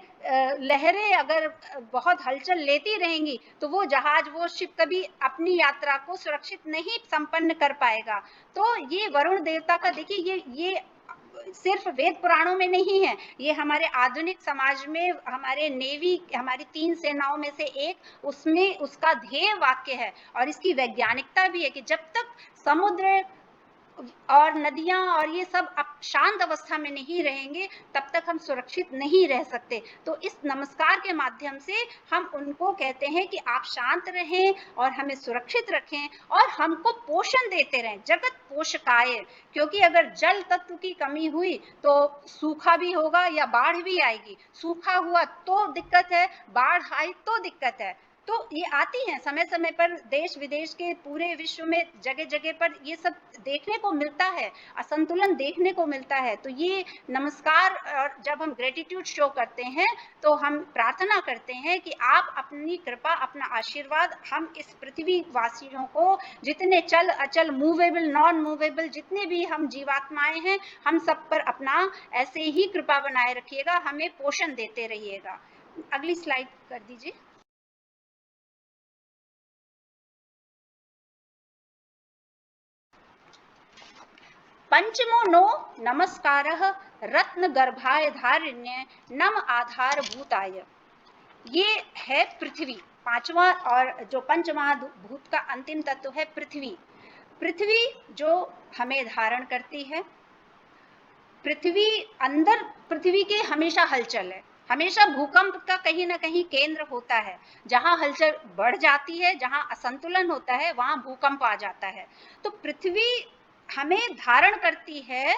लहरें अगर बहुत हलचल लेती रहेंगी तो वो जहाज, वो शिप कभी अपनी यात्रा को सुरक्षित नहीं संपन्न कर पाएगा। तो ये वरुण देवता का देखिए ये सिर्फ वेद पुराणों में नहीं है, ये हमारे आधुनिक समाज में हमारे नेवी, हमारी 3 सेनाओं में से एक, उसमें उसका ध्येय वाक्य है। और इसकी वैज्ञानिकता भी है कि जब तक समुद्र और नदियां और ये सब शांत अवस्था में नहीं रहेंगे तब तक हम सुरक्षित नहीं रह सकते। तो इस नमस्कार के माध्यम से हम उनको कहते हैं कि आप शांत रहें और हमें सुरक्षित रखें और हमको पोषण देते रहें, जगत पोषकाय। क्योंकि अगर जल तत्व की कमी हुई तो सूखा भी होगा या बाढ़ भी आएगी। सूखा हुआ तो दिक्कत है, बाढ़ आई तो दिक्कत है। तो ये आती हैं समय समय पर, देश विदेश के पूरे विश्व में जगह जगह पर ये सब देखने को मिलता है, असंतुलन देखने को मिलता है। तो ये नमस्कार, और जब हम ग्रेटिट्यूड शो करते हैं तो हम प्रार्थना करते हैं कि आप अपनी कृपा, अपना आशीर्वाद हम इस पृथ्वी वासियों को, जितने चल अचल, मूवेबल नॉन मूवेबल जितने भी हम जीवात्माएं हैं, हम सब पर अपना ऐसे ही कृपा बनाए रखिएगा, हमें पोषण देते रहिएगा। अगली स्लाइड कर दीजिए। पंचमो नो नमस्कारः रत्न गर्भाय धारिण्य नम आधार भूताय। ये है पृथ्वी, पांचवा, और जो पंचमहाभूत का अंतिम तत्व है पृथ्वी। पृथ्वी जो हमें धारण करती है, पृथ्वी अंदर, पृथ्वी के हमेशा हलचल है, हमेशा भूकंप का कहीं ना कहीं केंद्र होता है। जहां हलचल बढ़ जाती है, जहां असंतुलन होता है, वहां भूकंप आ जाता है। तो पृथ्वी हमें धारण करती है,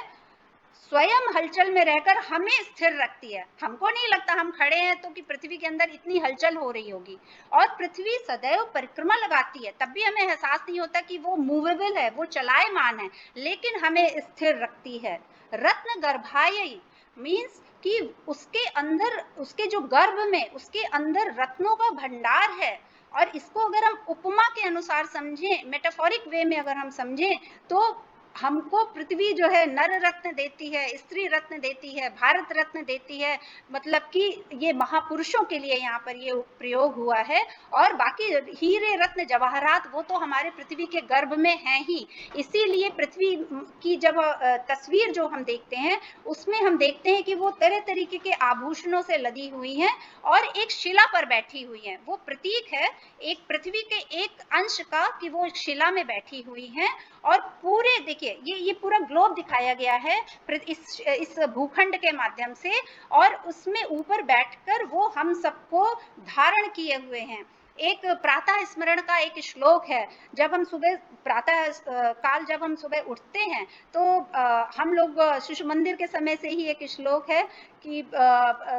स्वयं हलचल में रहकर हमें स्थिर रखती है। हमको नहीं लगता हम खड़े हैं तो कि पृथ्वी के अंदर इतनी हलचल हो रही होगी। और पृथ्वी सदैव परिक्रमा लगाती है, तब भी हमें एहसास नहीं होता कि वो मूवेबल है, वो चलायमान है, लेकिन हमें स्थिर रखती है। रत्न गर्भाय मीन्स कि उसके अंदर, उसके जो गर्भ में, उसके अंदर रत्नों का भंडार है। और इसको अगर हम उपमा के अनुसार समझें, मेटाफोरिक वे में अगर हम समझें, तो हमको पृथ्वी जो है नर रत्न देती है, स्त्री रत्न देती है, भारत रत्न देती है। मतलब कि ये महापुरुषों के लिए यहाँ पर ये प्रयोग हुआ है। और बाकी हीरे रत्न जवाहरात वो तो हमारे पृथ्वी के गर्भ में हैं ही। इसीलिए पृथ्वी की जब तस्वीर जो हम देखते हैं उसमें हम देखते हैं कि वो तरह तरीके के आभूषणों से लदी हुई हैं और एक शिला पर बैठी हुई हैं। वो प्रतीक है एक पृथ्वी के एक अंश का कि वो शिला में बैठी हुई हैं। और पूरे देखिए ये पूरा ग्लोब दिखाया गया है इस भूखंड के माध्यम से, और उसमें ऊपर बैठकर वो हम सबको धारण किए हुए हैं। एक प्रातः स्मरण का एक श्लोक है, जब हम सुबह प्रातः काल जब हम सुबह उठते हैं तो हम लोग शिशु मंदिर के समय से ही एक श्लोक है कि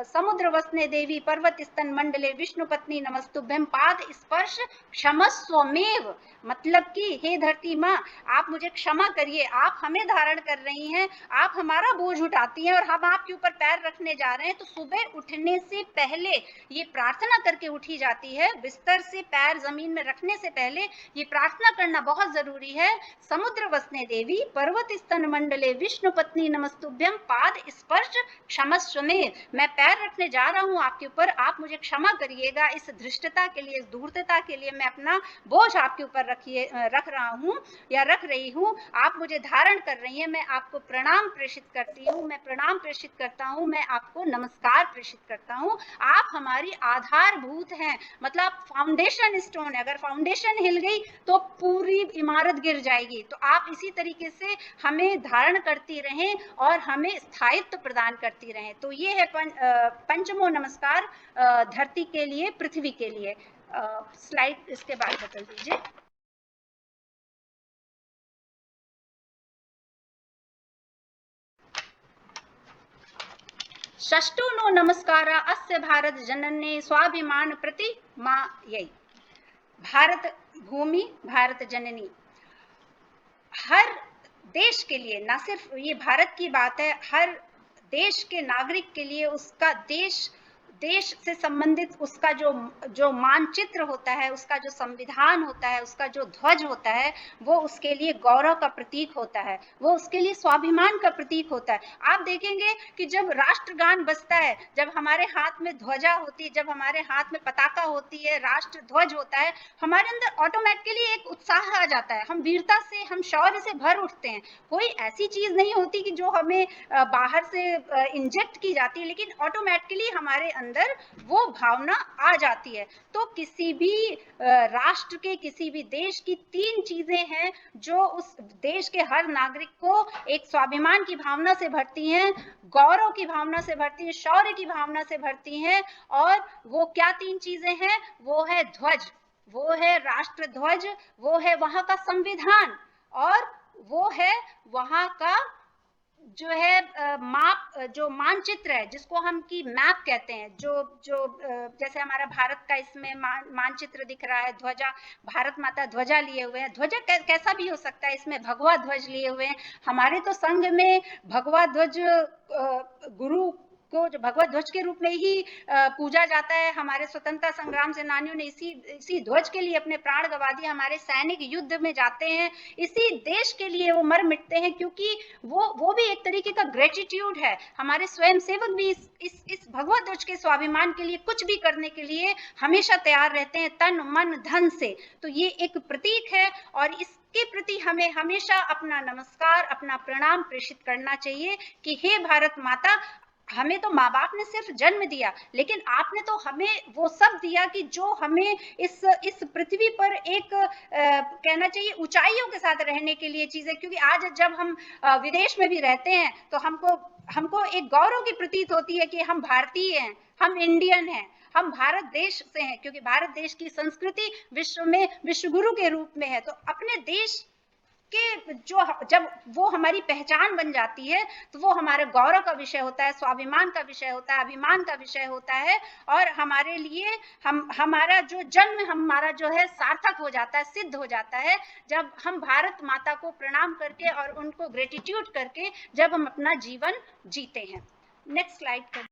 समुद्र वसने देवी पर्वत स्तन मंडले विष्णु पत्नी नमस्तुभ्यं पाद स्पर्श क्षमस्वमेव। मतलब कि हे धरती माँ, आप मुझे क्षमा करिए, आप हमें धारण कर रही हैं, आप हमारा बोझ उठाती हैं और हम आपके ऊपर पैर रखने जा रहे हैं। तो सुबह उठने से पहले ये प्रार्थना करके उठी जाती है, बिस्तर से पैर जमीन में रखने से पहले ये प्रार्थना करना बहुत जरूरी है। समुद्र वसने देवी पर्वत स्तन मंडले विष्णु पत्नी नमस्तुभ्यं पाद स्पर्श क्षमस्व सर्वस्व में मैं पैर रखने जा रहा हूँ आपके ऊपर, आप मुझे क्षमा करिएगा, इस धृष्टता के लिए, इस धूर्तता के लिए मैं अपना बोझ आपके ऊपर रख रहा हूँ या रख रही हूँ, आप मुझे धारण कर रही हैं, मैं आपको प्रणाम प्रेषित करती हूँ, मैं प्रणाम प्रेषित करता हूँ, मैं आपको नमस्कार प्रेषित करता हूँ, आप हमारी आधारभूत हैं, मतलब फाउंडेशन स्टोन है, अगर फाउंडेशन हिल गई तो पूरी इमारत गिर जाएगी, तो आप इसी तरीके से हमें धारण करती रहें और हमें स्थायित्व प्रदान करती रहें। तो ये है पंचमो नमस्कार धरती के लिए, पृथ्वी के लिए। स्लाइड इसके बाद बदल दीजिए। षष्ठो नो नमस्कारा अस्य भारत जनन्ये स्वाभिमान प्रति मायै। भारत भूमि, भारत जननी, हर देश के लिए, ना सिर्फ ये भारत की बात है, हर देश के नागरिक के लिए उसका देश से संबंधित उसका जो मानचित्र होता है, उसका जो संविधान होता है, उसका जो ध्वज होता है, वो उसके लिए गौरव का प्रतीक होता है, वो उसके लिए स्वाभिमान का प्रतीक होता है। आप देखेंगे कि जब राष्ट्रगान बजता है, जब हमारे हाथ में ध्वजा होती है, जब हमारे हाथ में पताका होती है, राष्ट्र ध्वज होता है, हमारे अंदर ऑटोमेटिकली एक उत्साह आ जाता है, हम वीरता से, हम शौर्य से भर उठते हैं। कोई ऐसी चीज नहीं होती कि जो हमें बाहर से इंजेक्ट की जाती है, लेकिन ऑटोमेटिकली हमारे अंदर वो भावना आ जाती है। तो किसी भी राष्ट्र के, किसी भी देश की 3 चीजें हैं जो उस देश के हर नागरिक को एक स्वाभिमान की भावना से भरती हैं, गौरव की भावना से भरती हैं, शौर्य की भावना से भरती हैं। और वो क्या 3 चीजें हैं? वो है ध्वज, वो है राष्ट्र ध्वज, वो है वहां का संविधान, और वो है वहां का जो है जो मानचित्र है, जिसको हम की मैप कहते हैं, जैसे हमारा भारत का इसमें मानचित्र दिख रहा है, ध्वजा, भारत माता ध्वजा लिए हुए हैं, ध्वजा कैसा भी हो सकता है, इसमें भगवा ध्वज लिए हुए हैं। हमारे तो संघ में भगवा ध्वज गुरु को जो भगवत ध्वज के रूप में ही पूजा जाता है। हमारे स्वतंत्रता संग्राम सेनानियों ने इसी ध्वज के लिए अपने प्राण गंवा दिए, हमारे सैनिक युद्ध में जाते हैं, इसी देश के लिए वो मर मिटते हैं, क्योंकि वो भी एक तरीके का ग्रेटिट्यूड है। हमारे स्वयं सेवक भी इस भगवत ध्वज के स्वाभिमान के लिए कुछ भी करने के लिए हमेशा तैयार रहते हैं, तन मन धन से। तो ये एक प्रतीक है, और इसके प्रति हमें हमेशा अपना नमस्कार, अपना प्रणाम प्रेषित करना चाहिए कि हे भारत माता, हमें तो माँ बाप ने सिर्फ जन्म दिया, लेकिन आपने तो हमें वो सब दिया कि जो हमें इस पृथ्वी पर एक कहना चाहिए ऊंचाइयों के साथ रहने के लिए चीजें। क्योंकि आज जब हम विदेश में भी रहते हैं तो हमको एक गौरव की प्रतीत होती है कि हम भारतीय हैं, हम इंडियन हैं, हम भारत देश से हैं, क्योंकि भारत देश की संस्कृति विश्व में विश्वगुरु के रूप में है। तो अपने देश कि जब वो हमारी पहचान बन जाती है, तो वो हमारे गौरव का विषय होता है, स्वाभिमान का विषय होता है, अभिमान का विषय होता है, और हमारे लिए हमारा जो जन्म हमारा जो है सार्थक हो जाता है, सिद्ध हो जाता है, जब हम भारत माता को प्रणाम करके और उनको ग्रेटिट्यूड करके जब हम अपना जीवन जीते हैं। नेक्स्ट स्लाइड कर।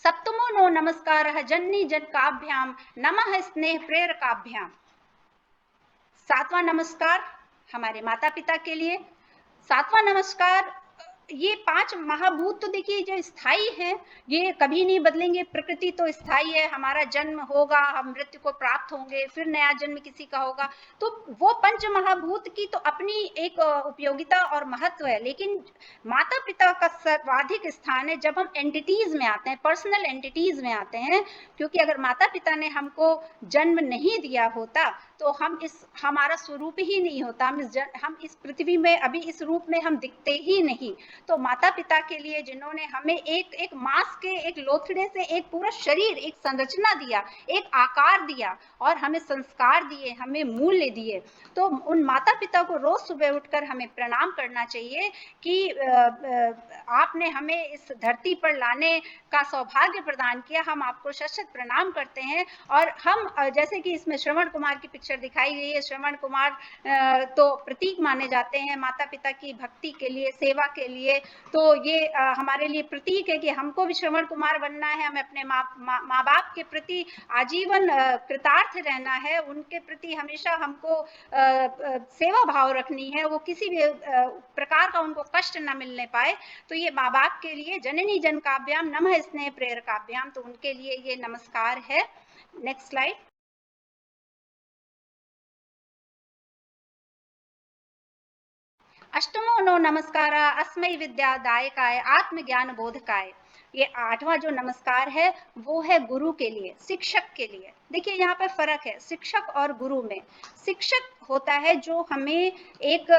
सप्तमो नो नमस्कारः जननी जनकाभ्याम नमः स्नेह प्रेरकाभ्याम। 7वां नमस्कार हमारे माता पिता के लिए। 7वां नमस्कार, ये 5 महाभूत तो देखिए जो स्थायी है, ये कभी नहीं बदलेंगे, प्रकृति तो स्थायी है, हमारा जन्म होगा, हम मृत्यु को प्राप्त होंगे, फिर नया जन्म किसी का होगा। तो वो पंच महाभूत की तो अपनी एक उपयोगिता और महत्व है, लेकिन माता पिता का सर्वाधिक स्थान है जब हम एंटिटीज में आते हैं, पर्सनल एंटिटीज में आते हैं। क्योंकि अगर माता पिता ने हमको जन्म नहीं दिया होता तो हमारा स्वरूप ही नहीं होता, हम इस पृथ्वी में अभी इस रूप में हम दिखते ही नहीं। तो माता पिता के लिए जिन्होंने हमें एक मांस के एक लोथड़े से एक पूरा शरीर, एक संरचना दिया, एक आकार दिया, और हमें संस्कार दिए, हमें मूल्य दिए, तो उन माता पिता को रोज सुबह उठकर हमें प्रणाम करना चाहिए कि आपने हमें इस धरती पर लाने का सौभाग्य प्रदान किया, हम आपको शत-शत प्रणाम करते हैं। और हम जैसे कि इसमें श्रवण कुमार की पिक्चर दिखाई गई है, श्रवण कुमार तो प्रतीक माने जाते हैं माता पिता की भक्ति के लिए, सेवा के लिए, लिए। तो ये हमारे लिए प्रतीक है कि हमको भी श्रवण कुमार बनना है, हमें अपने माँ बाप के प्रति आजीवन कृतार्थ रहना है, उनके प्रति हमेशा हमको सेवा भाव रखनी है, वो किसी भी प्रकार का उनको कष्ट न मिलने पाए। तो ये माँ बाप के लिए जननी जन काव्याम नमः स्नेह प्रेर काव्याम, तो उनके लिए ये नमस्कार है। Next slide. अष्टमो नो नमस्कारा अस्मै विद्यादायकाय आत्मज्ञान बोधकाय। ये 8वां जो नमस्कार है वो है गुरु के लिए, शिक्षक के लिए। देखिए यहाँ पे फर्क है शिक्षक और गुरु में। शिक्षक होता है जो हमें एक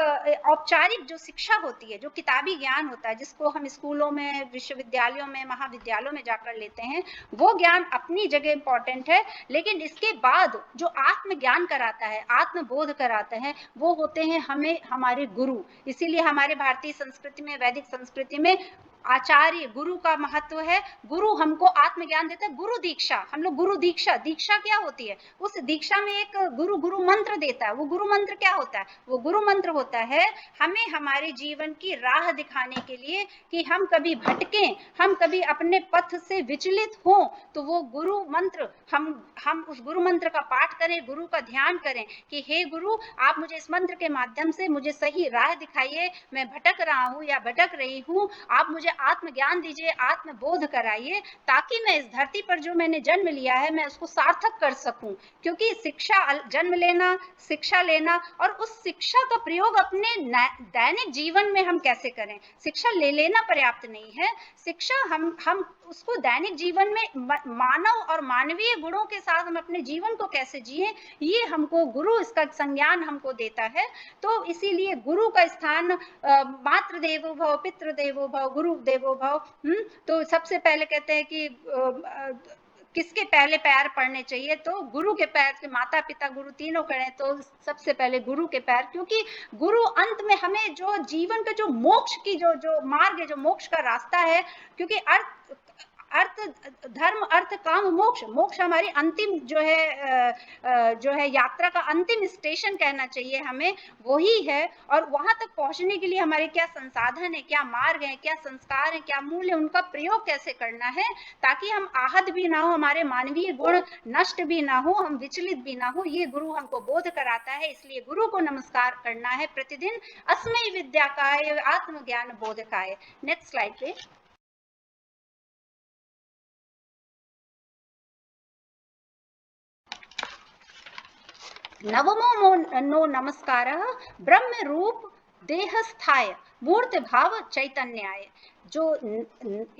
औपचारिक जो शिक्षा होती है, जो किताबी ज्ञान होता है, जिसको हम स्कूलों में, विश्वविद्यालयों में, महाविद्यालयों में जाकर लेते हैं, वो ज्ञान अपनी जगह इंपॉर्टेंट है। लेकिन इसके बाद जो आत्मज्ञान कराता है, आत्मबोध कराते हैं, वो होते हैं हमें हमारे गुरु। इसीलिए हमारे भारतीय संस्कृति में, वैदिक संस्कृति में आचार्य गुरु का महत्व है। गुरु हमको आत्मज्ञान देता है। गुरु दीक्षा, हम लोग गुरु दीक्षा, दीक्षा क्या होती है, उस दीक्षा में एक गुरु मंत्र देता है। वो गुरु मंत्र क्या होता है, वो गुरु मंत्र होता है हमें हमारे जीवन की राह दिखाने के लिए कि हम कभी भटकें, हम कभी अपने पथ से विचलित हों, तो वो गुरु मंत्र हम उस गुरु मंत्र का पाठ करें, गुरु का ध्यान करें कि हे गुरु, आप मुझे इस मंत्र के माध्यम से मुझे सही राह दिखाइए, मैं भटक रहा हूँ या भटक रही हूँ, आप मुझे आत्मज्ञान दीजिए, आत्मबोध कराइए, ताकि मैं इस धरती पर जो मैंने जन्म लिया है मैं उसको सार्थक कर सकूं। क्योंकि शिक्षा, जन्म लेना, शिक्षा लेना, और उस शिक्षा का प्रयोग अपने दैनिक जीवन में हम कैसे करें। शिक्षा ले लेना पर्याप्त नहीं है, शिक्षा हम उसको दैनिक जीवन में मानव और मानवीय गुणों के साथ हम अपने जीवन को कैसे जिए, ये हमको गुरु इसका संज्ञान हमको देता है। तो इसीलिए गुरु का स्थान मातृ देवो भव, पितृ देवो भव, गुरु देवो भव। तो सबसे पहले कहते हैं कि किसके पहले पैर पड़ने चाहिए, तो गुरु के पैर के, माता पिता गुरु तीनों करें तो सबसे पहले गुरु के पैर। क्योंकि गुरु अंत में हमें जो जीवन का जो मोक्ष की जो मार्ग है, जो मोक्ष का रास्ता है, क्योंकि अर्थ, धर्म, अर्थ, काम, मोक्ष, मोक्ष हमारी अंतिम जो है यात्रा का अंतिम स्टेशन कहना चाहिए हमें, वही है। और वहां तक पहुंचने के लिए हमारे क्या संसाधन है, क्या मार्ग है, क्या संस्कार है, क्या मूल्य, उनका प्रयोग कैसे करना है, ताकि हम आहत भी ना हो, हमारे मानवीय गुण नष्ट भी ना हो, हम विचलित भी ना हो, ये गुरु हमको बोध कराता है। इसलिए गुरु को नमस्कार करना है प्रतिदिन। अस्मै विद्याकाय आत्मज्ञान बोधकाय। नेक्स्ट स्लाइड पे। नवमो नो नमस्कारः ब्रह्म रूप देहस्थाय मूर्त भाव चैतन्याय। जो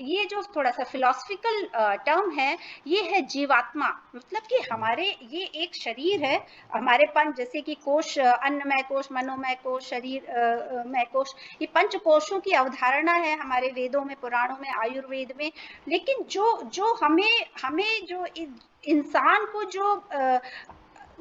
ये जो थोड़ा सा फिलोसफिकल टर्म है, ये है जीवात्मा। मतलब कि हमारे ये एक शरीर है, हमारे पंच, जैसे कि कोश, अन्नमय कोश, मनोमय कोश, शरीर मय कोश, ये पंच कोशों की अवधारणा है हमारे वेदों में, पुराणों में, आयुर्वेद में। लेकिन जो हमें जो इंसान को जो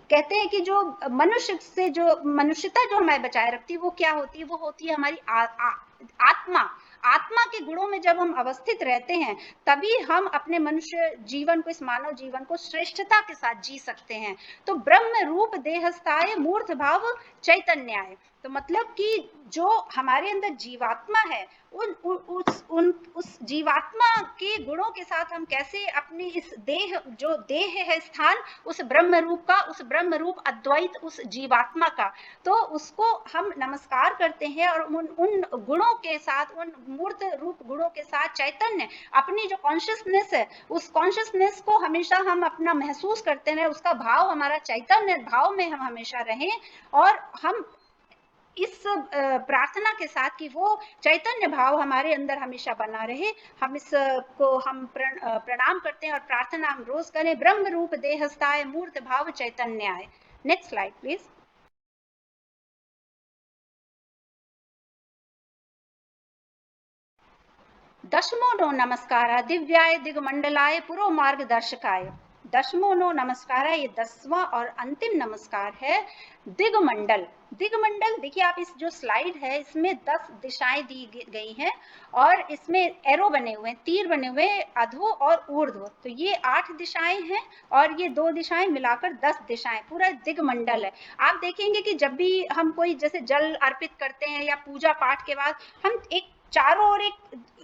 कहते हैं कि जो मनुष्य से जो मनुष्यता जो हमें बचाए रखती है, वो क्या होती है, वो होती है हमारी आत्मा। आत्मा के गुणों में जब हम अवस्थित रहते हैं, तभी हम अपने मनुष्य जीवन को, इस मानव जीवन को श्रेष्ठता के साथ जी सकते हैं। तो ब्रह्म रूप देहस्थाय मूर्त भाव चैतन्याय, तो मतलब कि जो हमारे अंदर जीवात्मा है, उस जीवात्मा के गुणों के साथ हम कैसे अपने इस देह, जो देह है स्थान, उस ब्रह्म रूप का, उस ब्रह्म रूप अद्वैत, उस जीवात्मा का, तो उसको हम नमस्कार करते हैं। और उन गुणों के साथ, उन मूर्त रूप गुणों के साथ चैतन्य, अपनी जो कॉन्शियसनेस है, उस कॉन्शियसनेस को हमेशा हम अपना महसूस करते हैं, उसका भाव, हमारा चैतन्य भाव में हम हमेशा रहें। और हम इस प्रार्थना के साथ कि वो चैतन्य भाव हमारे अंदर हमेशा बना रहे, हम इसको हम प्रणाम करते हैं और प्रार्थना हम रोज करें। ब्रह्म रूप देहस्थाय मूर्त भाव चैतन्याय। Next slide please. दशमो नो नमस्कार दिव्याय दिगमंडलाय पुरो मार्गदर्शकाय। दशमो नो नमस्कार, ये 10वां और अंतिम नमस्कार है। दिगमंडल, दिगमंडल देखिए आप, इस जो स्लाइड है इसमें 10 दिशाएं दी गई हैं और इसमें एरो बने हुए हैं, तीर बने हुए हैं, अधो और ऊर्ध्व। तो ये 8 दिशाएं हैं और ये 2 दिशाएं मिलाकर 10 दिशाएं, पूरा दिगमंडल है। आप देखेंगे कि जब भी हम कोई जैसे जल अर्पित करते हैं या पूजा पाठ के बाद हम एक चारों ओर एक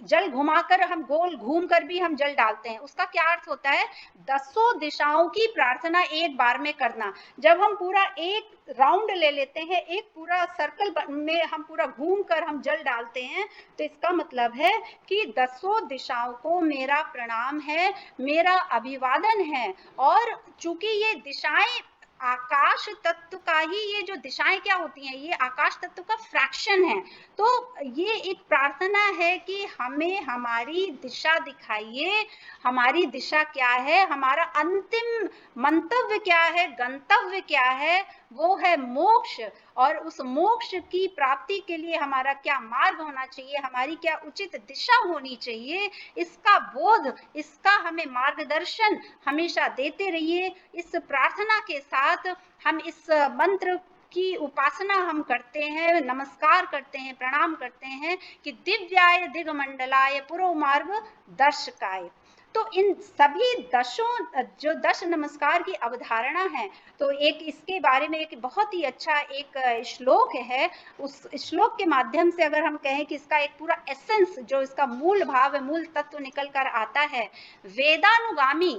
जल घुमाकर हम गोल घूम कर भी हम जल डालते हैं। उसका क्या अर्थ होता है? दसों दिशाओं की प्रार्थना एक बार में करना। जब हम पूरा एक राउंड ले लेते हैं, एक पूरा सर्कल में हम पूरा घूम कर हम जल डालते हैं, तो इसका मतलब है कि दसों दिशाओं को मेरा प्रणाम है, मेरा अभिवादन है। और चूंकि ये दिशाएं आकाश तत्व का ही, ये जो दिशाएं क्या होती हैं, ये आकाश तत्व का फ्रैक्शन है। तो ये एक प्रार्थना है कि हमें हमारी दिशा दिखाइए, हमारी दिशा क्या है, हमारा अंतिम मंतव्य क्या है, गंतव्य क्या है, वो है मोक्ष। और उस मोक्ष की प्राप्ति के लिए हमारा क्या मार्ग होना चाहिए, हमारी क्या उचित दिशा होनी चाहिए, इसका बोध, इसका हमें मार्गदर्शन हमेशा देते रहिए। इस प्रार्थना के साथ हम इस मंत्र की उपासना हम करते हैं, नमस्कार करते हैं, प्रणाम करते हैं कि दिव्याय दिगमंडलाय पुरो मार्ग दर्शकाय। तो इन सभी दशों जो 10 नमस्कार की अवधारणा है, तो एक इसके बारे में एक बहुत ही अच्छा एक श्लोक है। उस श्लोक के माध्यम से अगर हम कहें कि इसका एक पूरा एसेंस, जो इसका मूल भाव है, मूल तत्व निकल कर आता है, वेदानुगामी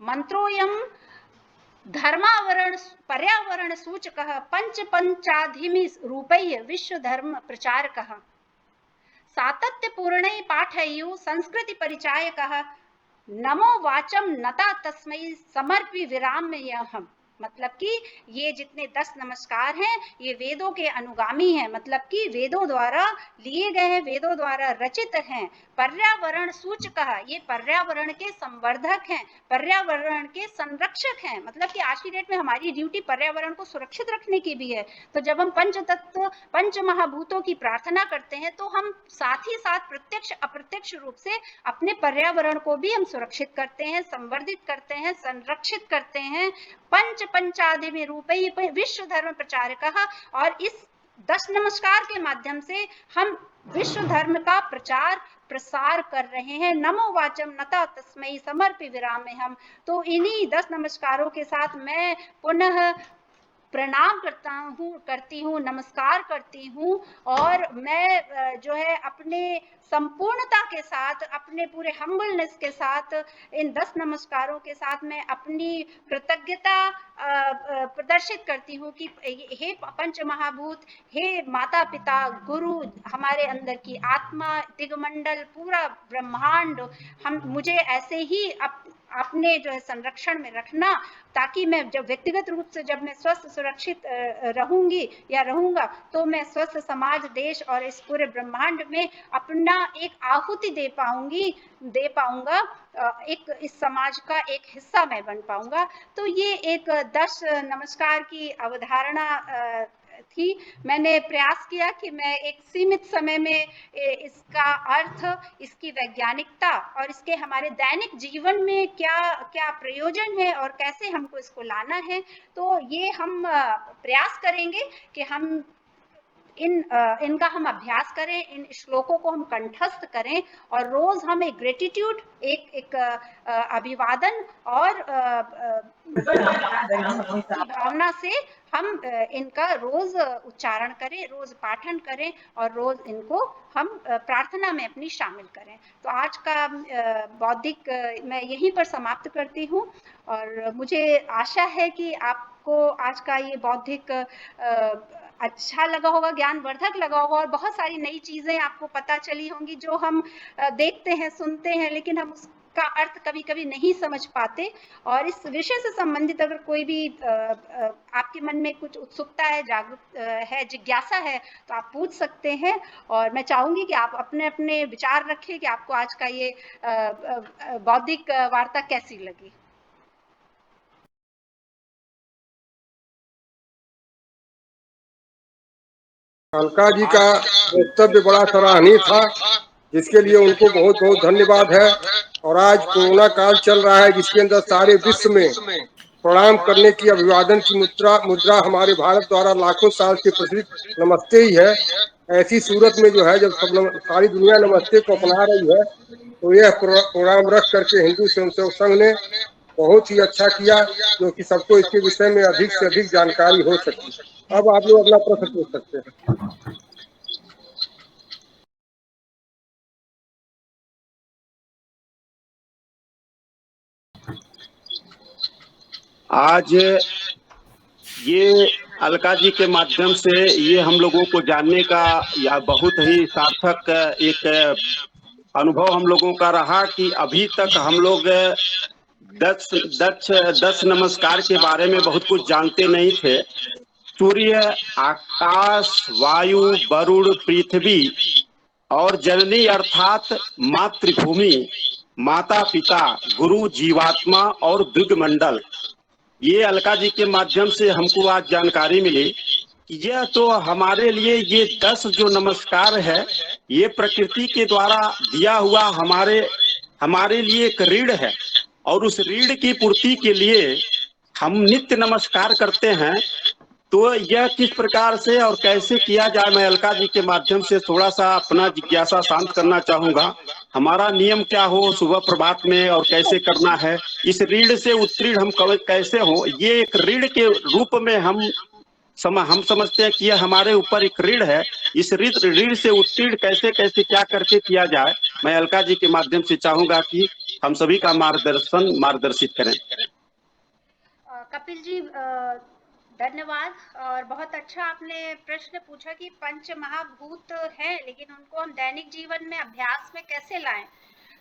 मंत्रोयम धर्मावरण पर्यावरण सूचकः पंच पंचाधिमि रूपैः विश्व धर्म प्रचारकः सातत्यपूर्णैः पाठैः संस्कृति परिचायकः नमो वाचम नता तस्मै समर्पि विराम्यहम्। मतलब कि ये जितने 10 नमस्कार हैं, ये वेदों के अनुगामी हैं, मतलब कि वेदों द्वारा लिए गए हैं, वेदों द्वारा रचित हैं। पर्यावरण सूचकः, ये पर्यावरण के संवर्धक हैं, पर्यावरण के संरक्षक हैं। मतलब कि आज की डेट में हमारी ड्यूटी पर्यावरण को सुरक्षित रखने की भी है। तो जब हम पंच तत्व, पंच महाभूतों की प्रार्थना करते हैं, तो हम साथ ही साथ प्रत्यक्ष अप्रत्यक्ष रूप से अपने पर्यावरण को भी हम सुरक्षित करते हैं, संवर्धित करते हैं, संरक्षित करते हैं। पंच पंचाधिमि रूपैः विश्व धर्म प्रचारकः, और इस 10 नमस्कार के माध्यम से हम विश्व धर्म का प्रचार प्रसार कर रहे हैं। नमो वाचम नता तस्मै समर्पि विराम्यहम्। तो इन्हीं 10 नमस्कारों के साथ मैं पुनः प्रणाम करती हूँ, नमस्कार करती हूँ। और मैं जो है अपने संपूर्णता के साथ, अपने पूरे हम्बलनेस के साथ, इन 10 नमस्कारों के साथ मैं अपनी कृतज्ञता प्रदर्शित करती हूँ कि हे पंच महाभूत, हे माता पिता गुरु, हमारे अंदर की आत्मा, दिगमंडल, पूरा ब्रह्मांड, हम मुझे ऐसे ही अपने जो है संरक्षण में रखना, ताकि मैं जब व्यक्तिगत रूप से जब मैं स्वस्थ सुरक्षित रहूंगी या रहूंगा, तो मैं स्वस्थ समाज, देश और इस पूरे ब्रह्मांड में अपना एक आहुति दे पाऊंगा, एक इस समाज का एक हिस्सा मैं बन पाऊंगा। तो ये एक 10 नमस्कार की अवधारणा थी। मैंने प्रयास किया कि मैं एक सीमित समय में इसका अर्थ, इसकी वैज्ञानिकता और इसके हमारे दैनिक जीवन में क्या क्या प्रयोजन है और कैसे हमको इसको लाना है, तो ये हम प्रयास करेंगे कि हम इनका हम अभ्यास करें, इन श्लोकों को हम कंठस्थ करें, और रोज हम एक ग्रेटिट्यूड, एक अभिवादन और भावना से हम इनका रोज उच्चारण करें, रोज पाठन करें, और रोज इनको हम प्रार्थना में अपनी शामिल करें। तो आज का बौद्धिक मैं यहीं पर समाप्त करती हूँ, और मुझे आशा है कि आपको आज का ये बौद्धिक अच्छा लगा होगा, ज्ञानवर्धक लगा होगा, और बहुत सारी नई चीजें आपको पता चली होंगी जो हम देखते हैं, सुनते हैं, लेकिन हम उसका अर्थ कभी कभी नहीं समझ पाते। और इस विषय से संबंधित अगर कोई भी आपके मन में कुछ उत्सुकता है, जागरूक है, जिज्ञासा है, तो आप पूछ सकते हैं। और मैं चाहूंगी कि आप अपने अपने विचार रखें कि आपको आज का ये बौद्धिक वार्ता कैसी लगी। अलका जी का वक्तव्य बड़ा सराहनीय था, जिसके लिए उनको बहुत बहुत धन्यवाद है। और आज कोरोना काल चल रहा है, जिसके अंदर सारे विश्व में प्रणाम करने की, अभिवादन की मुद्रा हमारे भारत द्वारा लाखों साल से प्रचलित नमस्ते ही है। ऐसी सूरत में जो है, जब सारी दुनिया नमस्ते को अपना रही है, तो यह प्रोग्राम रख करके हिंदू स्वयंसेवक संघ ने बहुत ही अच्छा किया, जो कि सबको इसके विषय में अधिक से अधिक जानकारी हो सके। अब आप लोग अगला प्रश्न पूछ सकते हैं। आज ये अलका जी के माध्यम से ये हम लोगों को जानने का या बहुत ही सार्थक एक अनुभव हम लोगों का रहा कि अभी तक हम लोग दस नमस्कार के बारे में बहुत कुछ जानते नहीं थे। सूर्य, आकाश, वायु, वरुण, पृथ्वी और जननी अर्थात मातृभूमि, माता पिता, गुरु, जीवात्मा और दिग्मंडल, ये अलका जी के माध्यम से हमको आज जानकारी मिली कि यह तो हमारे लिए ये 10 जो नमस्कार है ये प्रकृति के द्वारा दिया हुआ हमारे लिए एक ऋण है, और उस ऋण की पूर्ति के लिए हम नित्य नमस्कार करते हैं। तो यह किस प्रकार से और कैसे किया जाए, मैं अलका जी के माध्यम से थोड़ा सा अपना जिज्ञासा शांत करना चाहूंगा। हमारा नियम क्या हो सुबह प्रभात में और कैसे करना है, इस ऋण से उत्तीर्ण हम कैसे हो, ये एक ऋण के रूप में हम समझते हैं कि यह हमारे ऊपर एक ऋण है। इस ऋण से उत्तीर्ण कैसे कैसे क्या करके किया जाए, मैं अलका जी के माध्यम से चाहूंगा कि हम सभी का मार्गदर्शित करें। कपिल जी धन्यवाद। और बहुत अच्छा आपने प्रश्न पूछा कि पंच महाभूत हैं लेकिन उनको हम दैनिक जीवन में अभ्यास में कैसे लाएं।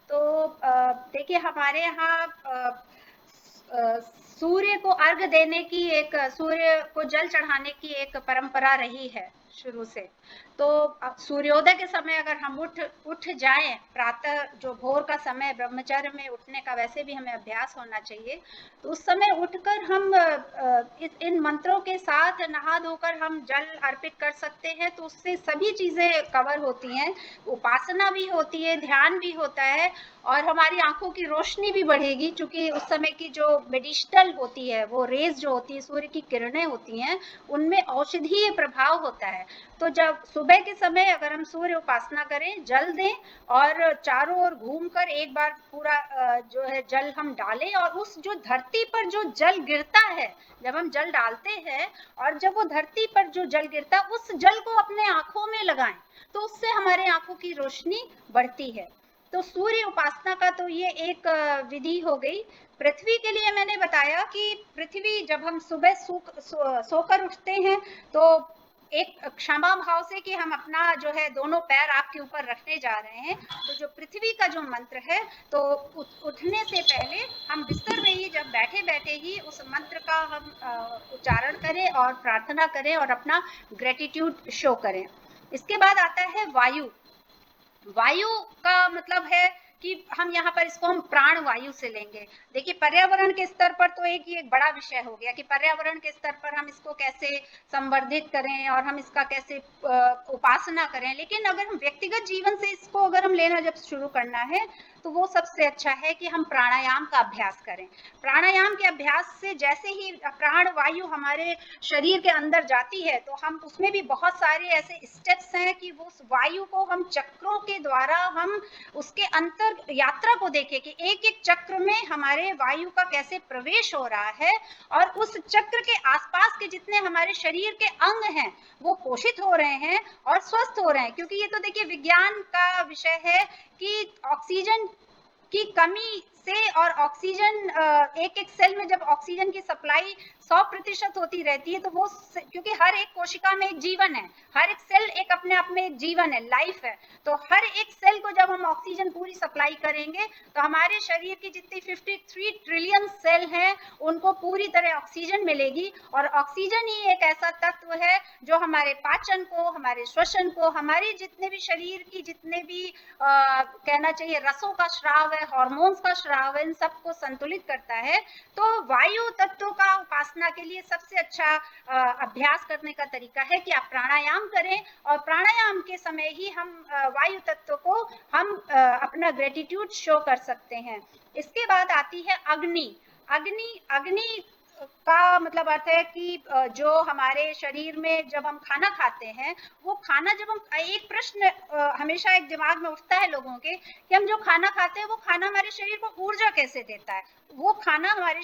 तो देखिए हमारे यहाँ सूर्य को अर्घ देने की सूर्य को जल चढ़ाने की एक परंपरा रही है शुरू से। तो सूर्योदय के समय अगर हम उठ जाएं, प्रातः जो भोर का समय ब्रह्मचर्य में उठने का वैसे भी हमें अभ्यास होना चाहिए, तो उस समय उठकर हम इन मंत्रों के साथ नहा धोकर हम जल अर्पित कर सकते हैं। तो उससे सभी चीजें कवर होती हैं, उपासना भी होती है, ध्यान भी होता है और हमारी आंखों की रोशनी भी बढ़ेगी, क्योंकि उस समय की जो मेडिसिनल होती है वो रेज जो होती है, सूर्य की किरणें होती हैं, उनमें औषधीय प्रभाव होता है। तो जब सुबह के समय अगर हम सूर्य उपासना करें, जल दें और चारों ओर घूमकर एक बार पूरा जो है जल हम डालें, और उस जो धरती पर जो जल गिरता है, जब हम जल डालते हैं और जब वो धरती पर जो जल गिरता है उस जल को अपने आंखों में लगाएं, तो उससे हमारे आंखों की रोशनी बढ़ती है। तो सूर्य उपासना का तो ये एक विधि हो गई। पृथ्वी के लिए मैंने बताया कि पृथ्वी जब हम सुबह सोकर उठते हैं तो एक क्षमा भाव से कि हम अपना जो है दोनों पैर आपके ऊपर रखने जा रहे हैं, तो जो पृथ्वी का जो मंत्र है, तो उठने से पहले हम बिस्तर में ही जब बैठे बैठे ही उस मंत्र का हम उच्चारण करें और प्रार्थना करें और अपना ग्रेटिट्यूड शो करें। इसके बाद आता है वायु। वायु का मतलब है कि हम यहाँ पर इसको हम प्राण वायु से लेंगे। देखिए पर्यावरण के स्तर पर तो एक बड़ा विषय हो गया कि पर्यावरण के स्तर पर हम इसको कैसे संवर्धित करें और हम इसका कैसे उपासना करें, लेकिन अगर हम व्यक्तिगत जीवन से इसको अगर हम लेना जब शुरू करना है तो वो सबसे अच्छा है कि हम प्राणायाम का अभ्यास करें। प्राणायाम के अभ्यास से जैसे ही प्राण वायु हमारे शरीर के अंदर जाती है तो हम उसमें भी बहुत सारे ऐसे स्टेप्स हैं कि वो वायु को हम चक्रों के द्वारा हम उसके अंतर यात्रा को देखें कि एक एक चक्र में हमारे वायु का कैसे प्रवेश हो रहा है और उस चक्र के आसपास के जितने हमारे शरीर के अंग हैं वो पोषित हो रहे हैं और स्वस्थ हो रहे हैं। क्योंकि ये तो देखिए विज्ञान का विषय है कि ऑक्सीजन की कमी से और ऑक्सीजन एक एक सेल में जब ऑक्सीजन की सप्लाई 100% होती रहती है तो वो, क्योंकि हर एक कोशिका में एक जीवन है, हर एक सेल एक अपने आप में एक जीवन है, लाइफ है, तो हर एक सेल को जब हम ऑक्सीजन पूरी सप्लाई करेंगे तो हमारे शरीर की जितनी 53 ट्रिलियन सेल हैं उनको पूरी तरह ऑक्सीजन मिलेगी। और ऑक्सीजन ही एक ऐसा तत्व है जो हमारे पाचन को, हमारे श्वसन को, हमारी जितने भी शरीर की जितने भी कहना चाहिए रसों का स्राव है, हार्मोन्स का स्राव है, इन सबको संतुलित करता है। तो वायु तत्व का उपासना के लिए सबसे अच्छा अभ्यास करने का तरीका है कि आप प्राणायाम करें और प्राणायाम के समय ही हम वायु तत्व को हम अपना ग्रेटिट्यूड शो कर सकते हैं। इसके बाद आती है अग्नि। अग्नि का मतलब अर्थ है कि जो हमारे शरीर में जब हम खाना खाते हैं, वो खाना जब हम, एक प्रश्न हमेशा एक दिमाग में उठता है लोगों के कि हम जो खाना खाते हैं वो खाना हमारे शरीर को ऊर्जा कैसे देता है। वो खाना हमारे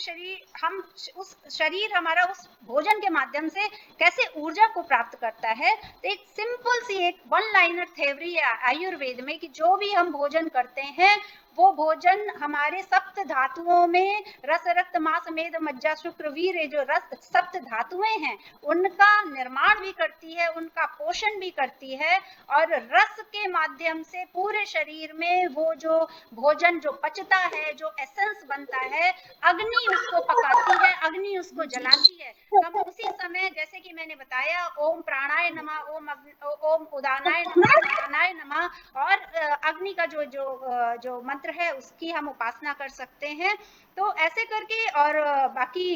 शरीर हमारा उस भोजन के माध्यम से कैसे ऊर्जा को प्राप्त करता है। तो एक सिंपल सी एक वन लाइनर थ्योरी है आयुर्वेद में कि जो भी हम भोजन करते हैं वो भोजन हमारे सप्त धातुओं में रस रक्त मांस मेद मज्जा शुक्र वीर जो रस सप्त धातुएं हैं उनका निर्माण भी करती है, उनका पोषण भी करती है, और रस के माध्यम से पूरे शरीर में वो जो भोजन जो पचता है, जो एसेंस बनता है, अग्नि उसको पकाती है, अग्नि उसको जलाती है। हम उसी समय जैसे कि मैंने बताया ओम प्राणाय नमः, ओम उदानाय नमः, समानाय नमः, और अग्नि का जो मंत्र है उसकी हम उपासना कर सकते हैं। तो ऐसे करके, और बाकी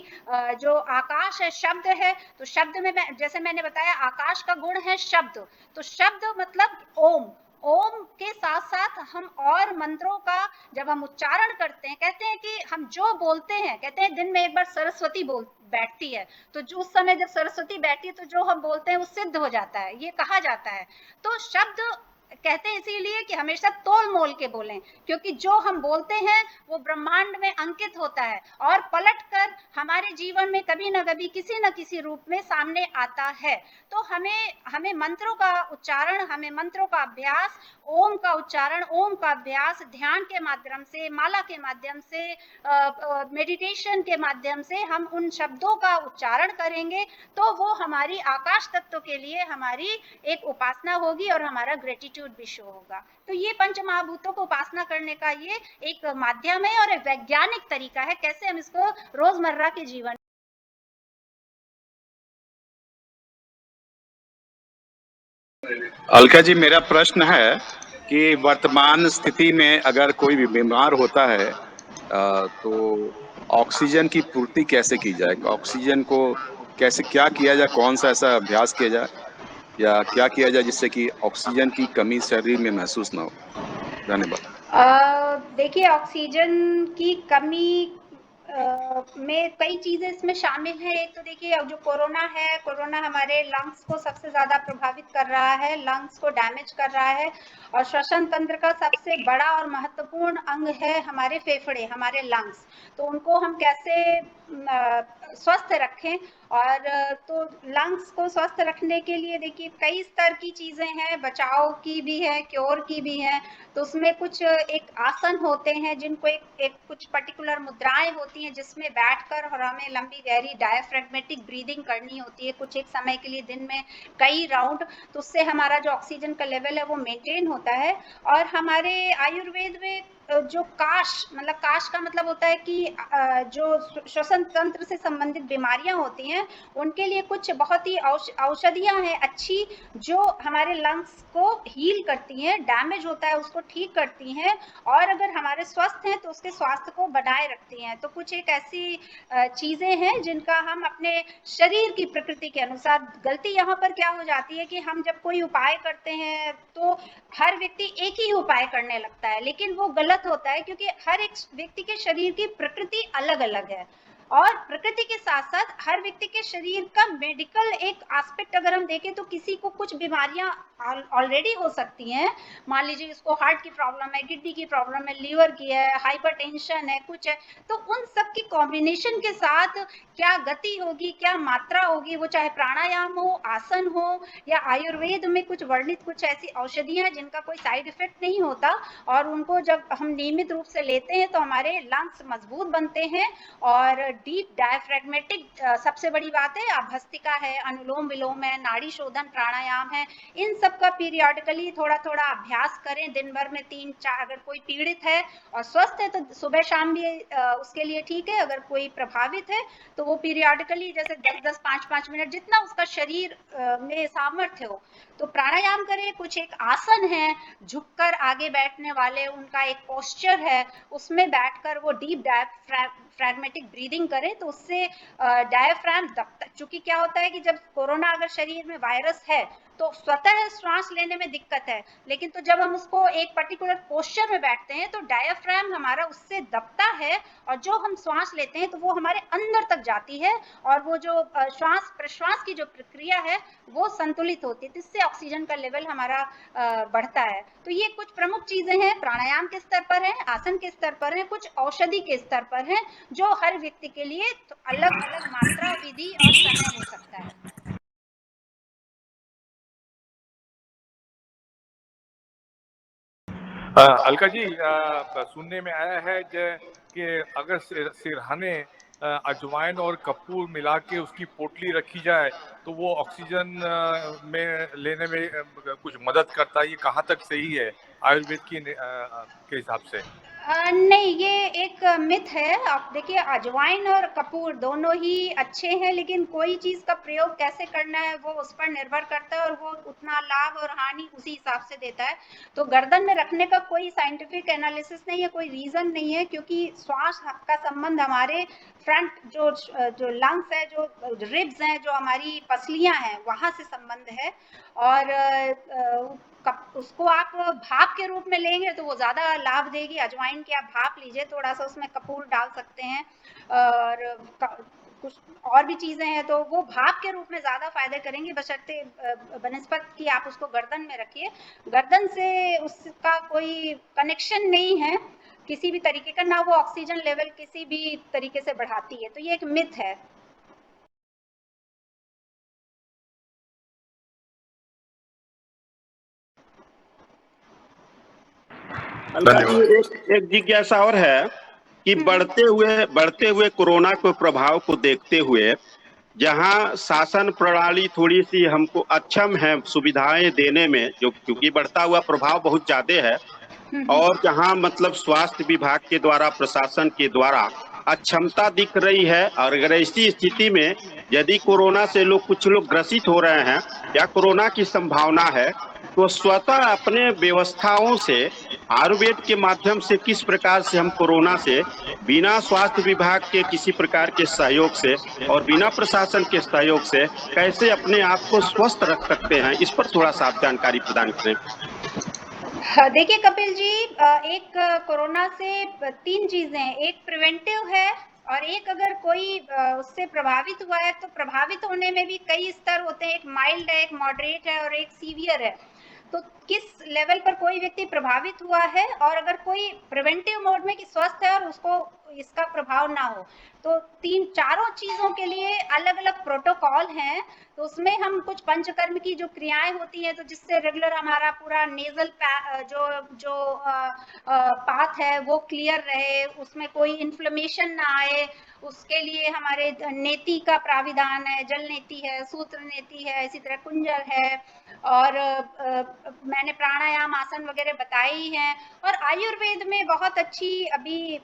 जो आकाश है, शब्द है, तो शब्द में जैसे मैंने बताया आकाश का गुण है शब्द, तो शब्द मतलब ओम। ओम के साथ साथ हम और मंत्रों का जब हम उच्चारण करते हैं, कहते हैं कि हम जो बोलते हैं, कहते हैं दिन में एक बार सरस्वती बैठती है, तो जो उस समय जब सरस्वती बैठती है तो जो हम बोलते हैं वो सिद्ध हो जाता है, ये कहा जाता है। तो शब्द कहते हैं इसीलिए कि हमेशा तोल मोल के बोलें, क्योंकि जो हम बोलते हैं वो ब्रह्मांड में अंकित होता है और पलटकर हमारे जीवन में कभी ना कभी किसी न किसी रूप में सामने आता है। तो हमें मंत्रों का उच्चारण, हमें मंत्रों का अभ्यास, ओम का उच्चारण, ओम का अभ्यास ध्यान के माध्यम से, माला के माध्यम से, मेडिटेशन के माध्यम से हम उन शब्दों का उच्चारण करेंगे तो वो हमारी आकाश तत्व के लिए हमारी एक उपासना होगी और हमारा ग्रेटिट्यूड भी शो होगा। तो ये पंच महाभूतों को उपासना करने का ये एक माध्यम है और एक वैज्ञानिक तरीका है कैसे हम इसको रोजमर्रा के जीवन। अलका जी, मेरा प्रश्न है कि वर्तमान स्थिति में अगर कोई भी बीमार होता है तो ऑक्सीजन की पूर्ति कैसे की जाए? ऑक्सीजन को कैसे क्या किया जाए? कौन सा ऐसा अभ्यास किया जाए या क्या किया जाए जिससे कि ऑक्सीजन की कमी शरीर में महसूस ना हो? धन्यवाद। देखिए, ऑक्सीजन की कमी में कई चीजें इसमें शामिल है। एक तो देखिए अब जो कोरोना है, कोरोना हमारे लंग्स को सबसे ज्यादा प्रभावित कर रहा है, लंग्स को डैमेज कर रहा है, और श्वसन तंत्र का सबसे बड़ा और महत्वपूर्ण अंग है हमारे फेफड़े, हमारे लंग्स। तो उनको हम कैसे स्वस्थ रखें, और तो लंग्स को स्वस्थ रखने के लिए देखिए कई स्तर की चीजें हैं, बचाव की भी है, क्योर की भी है। तो उसमें कुछ एक आसन होते हैं जिनको एक कुछ पर्टिकुलर मुद्राएं होती हैं जिसमें बैठकर और हमें लंबी गहरी डायफ्रेगमेटिक ब्रीदिंग करनी होती है कुछ एक समय के लिए, दिन में कई राउंड। तो उससे हमारा जो ऑक्सीजन का लेवल है वो मेंटेन होता है। और हमारे आयुर्वेद में जो काश का मतलब होता है कि जो श्वसन तंत्र से संबंधित बीमारियां होती हैं उनके लिए कुछ बहुत ही औषधियां हैं अच्छी, जो हमारे लंग्स को हील करती हैं, डैमेज होता है उसको ठीक करती हैं, और अगर हमारे स्वस्थ हैं तो उसके स्वास्थ्य को बनाए रखती हैं। तो कुछ एक ऐसी चीजें हैं जिनका हम अपने शरीर की प्रकृति के अनुसार, गलती यहाँ पर क्या हो जाती है कि हम जब कोई उपाय करते हैं तो हर व्यक्ति एक ही उपाय करने लगता है, लेकिन वो गलत होता है क्योंकि हर एक व्यक्ति के शरीर की प्रकृति अलग अलग है। और प्रकृति के साथ साथ हर व्यक्ति के शरीर का मेडिकल एक एस्पेक्ट अगर हम देखें तो किसी को कुछ बीमारियां ऑलरेडी हो सकती हैं। मान लीजिए इसको हार्ट की प्रॉब्लम है, किडनी की प्रॉब्लम है, लीवर की है, हाइपरटेंशन है, कुछ है, तो उन सब की कॉम्बिनेशन के साथ क्या गति होगी, क्या मात्रा होगी, वो चाहे प्राणायाम हो, आसन हो, या आयुर्वेद में कुछ वर्णित कुछ ऐसी औषधियां हैं जिनका कोई साइड इफेक्ट नहीं होता, और उनको जब हम नियमित रूप से लेते हैं तो हमारे लंग्स मजबूत बनते हैं। और डीप डायफ्रेगमेटिक सबसे बड़ी बात है, भस्त्रिका है, अनुलोम विलोम है, नाड़ी शोधन प्राणायाम है, इन सब का पीरियडिकली थोड़ा थोड़ा अभ्यास करें दिन भर में 3-4। अगर कोई पीड़ित है और स्वस्थ है तो सुबह शाम भी उसके लिए ठीक है, अगर कोई प्रभावित है तो वो पीरियडिकली जैसे 10-10 5-5 मिनट जितना उसका शरीर में सामर्थ्य हो तो प्राणायाम करें। कुछ एक आसन है झुककर आगे बैठने वाले, उनका एक पोस्चर है, उसमें बैठकर वो डीप डायफ्रैग्मेटिक ब्रीदिंग करें तो उससे डायफ्राम दबता, चूंकि क्या होता है कि जब कोरोना अगर शरीर में वायरस है तो स्वतः श्वास लेने में दिक्कत है, लेकिन तो जब हम उसको एक पर्टिकुलर पोस्चर में बैठते हैं तो डायफ्राम हमारा उससे दबता है और जो हम श्वास लेते हैं तो वो हमारे अंदर तक जाती है और वो जो श्वास प्रश्वास की जो प्रक्रिया है वो संतुलित होती है, इससे ऑक्सीजन का लेवल हमारा बढ़ता है। तो ये कुछ प्रमुख चीजें हैं, प्राणायाम के स्तर पर है, आसन के स्तर पर है, कुछ औषधि के स्तर पर है, जो हर व्यक्ति के लिए तो अलग अलग मात्रा, विधि और समय हो सकता है। अलका जी, सुनने में आया है कि अगर सिरहाने अजवाइन और कपूर मिला के उसकी पोटली रखी जाए तो वो ऑक्सीजन में लेने में कुछ मदद करता है, ये कहाँ तक सही है आयुर्वेद के हिसाब से? नहीं, ये एक मिथ है। आप देखिए, अजवाइन और कपूर दोनों ही अच्छे हैं, लेकिन कोई चीज का प्रयोग कैसे करना है वो उस पर निर्भर करता है और वो उतना लाभ और हानि उसी हिसाब से देता है। तो गर्दन में रखने का कोई साइंटिफिक एनालिसिस नहीं है, कोई रीजन नहीं है, क्योंकि श्वास का संबंध हमारे फ्रंट जो लंग्स है, जो रिब्स हैं, जो हमारी पसलियां हैं, वहां से संबंध है। और उसको आप भाप के रूप में लेंगे तो वो ज्यादा लाभ देगी। अजवाइन की आप भाप लीजिए, थोड़ा सा उसमें कपूर डाल सकते हैं और कुछ और भी चीजें हैं, तो वो भाप के रूप में ज्यादा फायदे करेंगे, बशर्ते बनस्पत की आप उसको गर्दन में रखिए। गर्दन से उसका कोई कनेक्शन नहीं है किसी भी तरीके का, ना वो ऑक्सीजन लेवल किसी भी तरीके से बढ़ाती है, तो ये एक मिथ है। अलका जी, एक जिज्ञासा और है कि बढ़ते हुए कोरोना के प्रभाव को देखते हुए जहां शासन प्रणाली थोड़ी सी हमको अक्षम है सुविधाएं देने में, जो क्योंकि बढ़ता हुआ प्रभाव बहुत ज्यादा है, और जहां मतलब स्वास्थ्य विभाग के द्वारा, प्रशासन के द्वारा अक्षमता दिख रही है, और अगर ऐसी स्थिति में यदि कोरोना से कुछ लोग ग्रसित हो रहे हैं या कोरोना की संभावना है, तो स्वतः अपने व्यवस्थाओं से आयुर्वेद के माध्यम से किस प्रकार से हम कोरोना से बिना स्वास्थ्य विभाग के किसी प्रकार के सहयोग से और बिना प्रशासन के सहयोग से कैसे अपने आप को स्वस्थ रख सकते हैं, इस पर थोड़ा सा आप जानकारी प्रदान करें। देखिए कपिल जी, एक कोरोना से तीन चीजें हैं, एक प्रिवेंटिव है और एक अगर कोई उससे प्रभावित हुआ है तो प्रभावित होने में भी कई स्तर होते हैं, एक माइल्ड है, एक मॉडरेट है और एक सीवियर है। तो किस लेवल पर कोई व्यक्ति प्रभावित हुआ है और अगर कोई प्रिवेंटिव मोड में कि स्वस्थ है और उसको इसका प्रभाव ना हो, तो चारों चीजों के लिए अलग अलग प्रोटोकॉल हैं। तो उसमें हम कुछ पंचकर्म की जो क्रियाएं होती हैं, तो जिससे रेगुलर हमारा पूरा नेजल जो पाथ है वो क्लियर रहे, उसमें कोई इन्फ्लेमेशन ना आए, उसके लिए हमारे नेति का प्राविधान है, जल नेति है, सूत्र नेति है, इसी तरह कुंजर है, और मैंने प्राणायाम आसन वगैरह बताई हैं। और आयुर्वेद में बहुत अच्छी अभी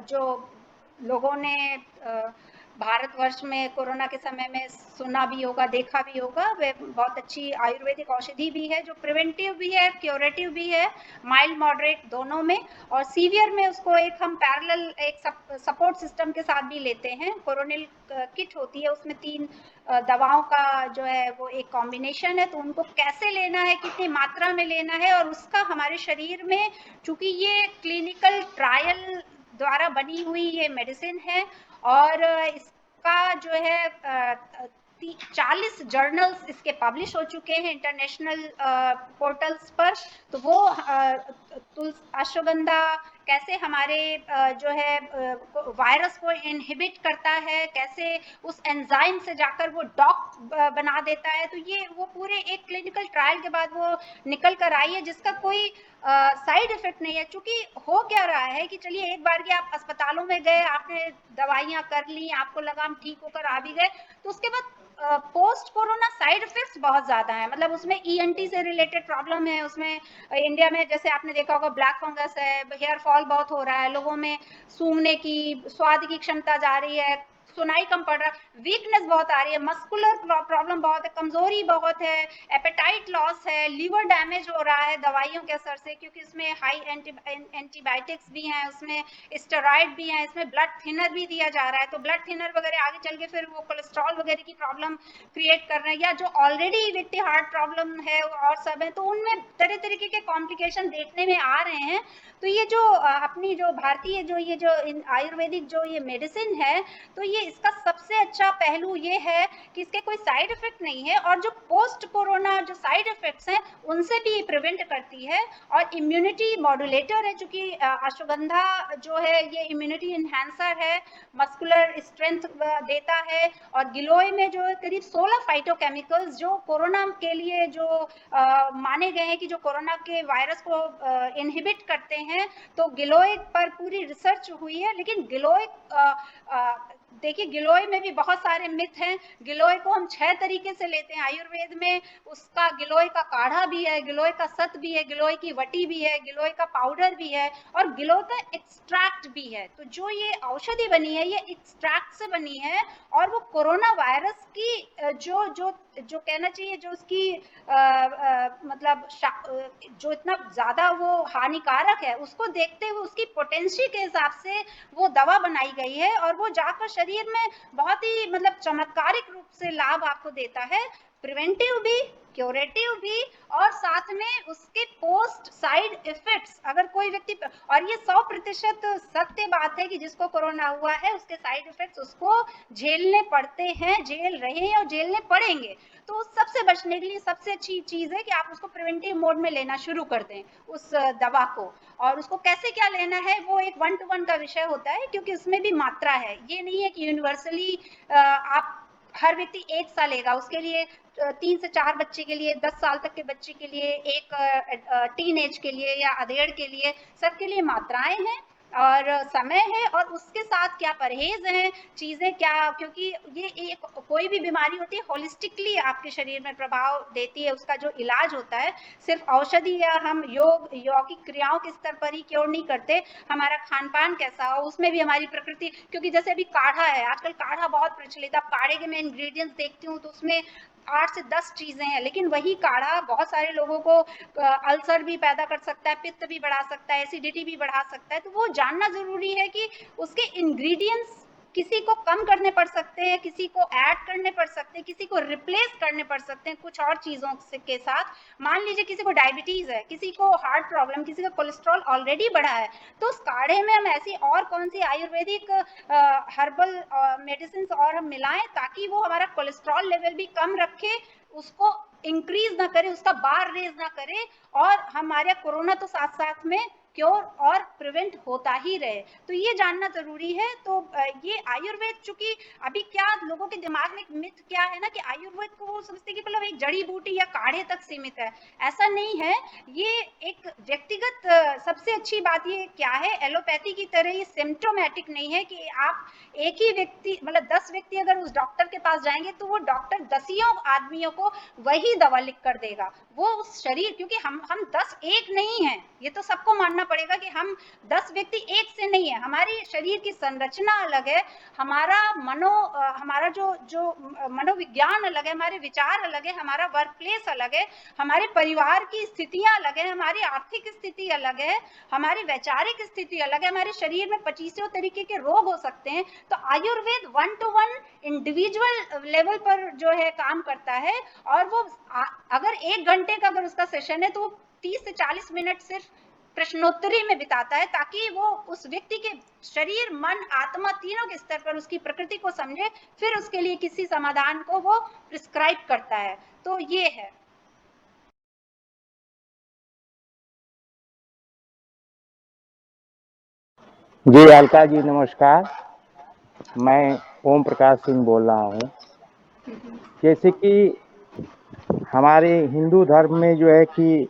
जो लोगों ने भारतवर्ष में कोरोना के समय में सुना भी होगा, देखा भी होगा, वे बहुत अच्छी आयुर्वेदिक औषधि भी है जो प्रिवेंटिव भी है, क्यूरेटिव भी है, माइल्ड मॉडरेट दोनों में, और सीवियर में उसको एक हम पैरेलल एक सपोर्ट सिस्टम के साथ भी लेते हैं। कोरोनिल किट होती है, उसमें 3 दवाओं का जो है वो एक कॉम्बिनेशन है, तो उनको कैसे लेना है, कितनी मात्रा में लेना है, और उसका हमारे शरीर में, चूंकि ये क्लिनिकल ट्रायल द्वारा बनी हुई ये मेडिसिन है और इसका जो है 40 जर्नल्स इसके पब्लिश हो चुके हैं इंटरनेशनल पोर्टल्स पर। तो वो अश्वगंधा कैसे हमारे जो है वायरस को इनहिबिट करता है, कैसे उस एंजाइम से जाकर वो डॉक बना देता है, तो ये वो पूरे एक क्लिनिकल ट्रायल के बाद वो निकल कर आई है, जिसका कोई साइड इफेक्ट नहीं है। चूंकि हो क्या रहा है कि चलिए एक बार के आप अस्पतालों में गए, आपने दवाइयां कर ली, आपको लगा हम ठीक होकर आ भी गए, तो उसके बाद पोस्ट कोरोना साइड इफेक्ट्स बहुत ज्यादा है। मतलब उसमें ईएनटी से रिलेटेड प्रॉब्लम है, उसमें इंडिया में जैसे आपने देखा होगा ब्लैक फंगस है, हेयर फॉल बहुत हो रहा है, लोगों में सूंघने की, स्वाद की क्षमता जा रही है, सुनाई कम पड़ रहा है, वीकनेस बहुत आ रही है, मस्कुलर प्रॉब्लम बहुत है, कमजोरी बहुत है, एपेटाइट लॉस है, लीवर डैमेज हो रहा है दवाइयों के असर से, क्योंकि इसमें हाई एंटीबायोटिक्स भी हैं, उसमें स्टेरॉइड भी हैं, इसमें ब्लड थिनर भी दिया जा रहा है। तो ब्लड थिनर वगैरह आगे चल के फिर वो कोलेस्ट्रॉल वगैरह की प्रॉब्लम क्रिएट कर रहे हैं, या जो ऑलरेडी व्यक्ति हार्ट प्रॉब्लम है और सब है, तो उनमें तरह तरीके के कॉम्प्लिकेशन देखने में आ रहे हैं। तो ये जो अपनी जो भारतीय जो ये जो आयुर्वेदिक जो ये मेडिसिन है, तो ये इसका सबसे अच्छा पहलू ये है कि इसके कोई साइड इफेक्ट नहीं है, और जो पोस्ट कोरोना जो साइड इफेक्ट्स हैं उनसे भी प्रिवेंट करती है, और इम्यूनिटी मॉड्यूलेटर है, चूंकि अश्वगंधा जो है ये इम्यूनिटी इन्हांसर है, मस्कुलर स्ट्रेंथ देता है, और गिलोय में जो करीब 16 फाइटोकेमिकल्स जो कोरोना के लिए जो माने गए हैं कि जो कोरोना के वायरस को इनहिबिट करते हैं, तो गिलोय पर पूरी रिसर्च हुई है। लेकिन गिलोय देखिए, गिलोय में भी बहुत सारे मिथ हैं। गिलोय को हम 6 तरीके से लेते हैं आयुर्वेद में, उसका गिलोय का काढ़ा भी है, गिलोय का सत भी है, गिलोय की वटी भी है, गिलोय का पाउडर भी है, और गिलोय का एक्सट्रैक्ट भी है। तो जो ये औषधि बनी है ये एक्सट्रैक्ट से बनी है, और वो कोरोना वायरस की जो जो जो कहना चाहिए जो उसकी मतलब जो इतना ज्यादा वो हानिकारक है उसको देखते हुए उसकी पोटेंशियल के हिसाब से वो दवा बनाई गई है, और वो जाकर शरीर में बहुत ही मतलब चमत्कारिक रूप से लाभ आपको देता है, प्रिवेंटिव भी, क्यूरेटिव भी, और साथ में उसके पोस्ट साइड इफेक्ट्स अगर कोई व्यक्ति, और ये 100% सत्य बात है कि जिसको कोरोना हुआ है उसके साइड इफेक्ट्स उसको झेलने पड़ते हैं, झेल रहे हैं और झेलने पड़ेंगे। तो सबसे बचने के लिए सबसे अच्छी चीज है कि आप उसको प्रिवेंटिव मोड में लेना शुरू कर दें उस दवा को, और उसको कैसे क्या लेना है वो एक 1 to 1 का विषय होता है, क्योंकि उसमें भी मात्रा है। ये नहीं है कि यूनिवर्सली आप हर व्यक्ति एक सा लेगा, उसके लिए 3 से 4 बच्चे के लिए, 10 साल तक के बच्चे के लिए, एक टीन एज के लिए या अधेड़ के लिए, सबके लिए मात्राएं हैं और समय है, और उसके साथ क्या परहेज हैं, चीजें क्या, क्योंकि ये एक कोई भी बीमारी होती है होलिस्टिकली आपके शरीर में प्रभाव देती है। उसका जो इलाज होता है सिर्फ औषधि या हम यौगिक क्रियाओं के स्तर पर ही क्योर नहीं करते, हमारा खान पान कैसा हो, उसमें भी हमारी प्रकृति, क्योंकि जैसे अभी काढ़ा है, आजकल काढ़ा बहुत प्रचलित है। अब काढ़े के मैं इंग्रेडिएंट्स देखती हूँ तो उसमें 8 से 10 चीजें हैं, लेकिन वही काढ़ा बहुत सारे लोगों को अल्सर भी पैदा कर सकता है, पित्त भी बढ़ा सकता है, एसिडिटी भी बढ़ा सकता है। तो वो जानना जरूरी है कि उसके इंग्रेडिएंट्स किसी को कम करने पड़ सकते हैं, किसी को ऐड करने पड़ सकते हैं, किसी को रिप्लेस करने पड़ सकते हैं कुछ और चीजों के साथ। मान लीजिए किसी को डायबिटीज है, किसी को हार्ट प्रॉब्लम, किसी का कोलेस्ट्रॉल ऑलरेडी बढ़ा है, तो उस काढ़े में हम ऐसी और कौन सी आयुर्वेदिक हर्बल मेडिसिन और हम मिलाएं ताकि वो हमारा कोलेस्ट्रॉल लेवल भी कम रखे, उसको इंक्रीज ना करे, उसका बार रेज ना करे, और हमारे कोरोना तो साथ साथ में क्योर और प्रिवेंट होता ही रहे। तो ये जानना जरूरी है। तो ये आयुर्वेद, चूंकि अभी क्या लोगों के दिमाग में एक मिथ क्या है ना कि आयुर्वेद को वो समझते कि मतलब एक जड़ी बूटी या काढ़े तक सीमित है, ऐसा नहीं है। ये एक व्यक्तिगत सबसे अच्छी बात ये क्या है, एलोपैथी की तरह ये सिम्टोमेटिक नहीं है कि आप एक ही व्यक्ति मतलब 10 व्यक्ति अगर उस डॉक्टर के पास जाएंगे तो वो डॉक्टर 10 आदमियों को वही दवा लिख कर देगा। वो उस शरीर, क्योंकि हम 10 एक नहीं है, ये तो सबको मानना पड़ेगा कि हम 10 व्यक्ति एक से नहीं है। हमारी शरीर की संरचना अलग है, हमारा हमारा जो मनोविज्ञान अलग है, हमारे विचार अलग है, हमारा वर्क प्लेस अलग है, हमारे परिवार की स्थितियां अलग है, हमारी आर्थिक स्थिति अलग है, हमारी वैचारिक स्थिति अलग है, हमारे शरीर में 25 तरीके के रोग हो सकते हैं। तो आयुर्वेद 1 to 1 इंडिविजुअल लेवल पर जो है काम करता है, और वो अगर 1 घंटे का अगर उसका सेशन है तो 30 से 40 मिनट सिर्फ प्रश्नोत्तरी में बिताता है, ताकि वो उस व्यक्ति के शरीर, मन, आत्मा तीनों के स्तर पर उसकी प्रकृति को समझे, फिर उसके लिए किसी समाधान को वो प्रिस्क्राइब करता है। तो ये है। जी अलका जी नमस्कार, मैं ओम प्रकाश सिंह बोल रहा हूँ। जैसे कि हमारे हिंदू धर्म में जो है कि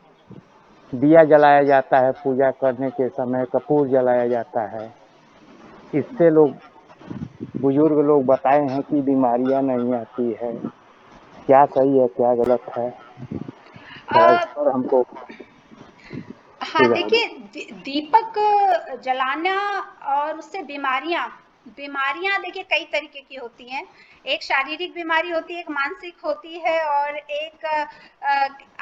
दिया जलाया जाता है, पूजा करने के समय कपूर जलाया जाता है, इससे लोग बुजुर्ग लोग बताए हैं कि बीमारियां नहीं आती है। क्या सही है क्या गलत है, इस पर हमको। हाँ देखिए, दीपक जलाना और उससे बीमारियां बीमारियां देखिए कई तरीके की होती हैं। एक शारीरिक बीमारी होती है, एक मानसिक होती है और एक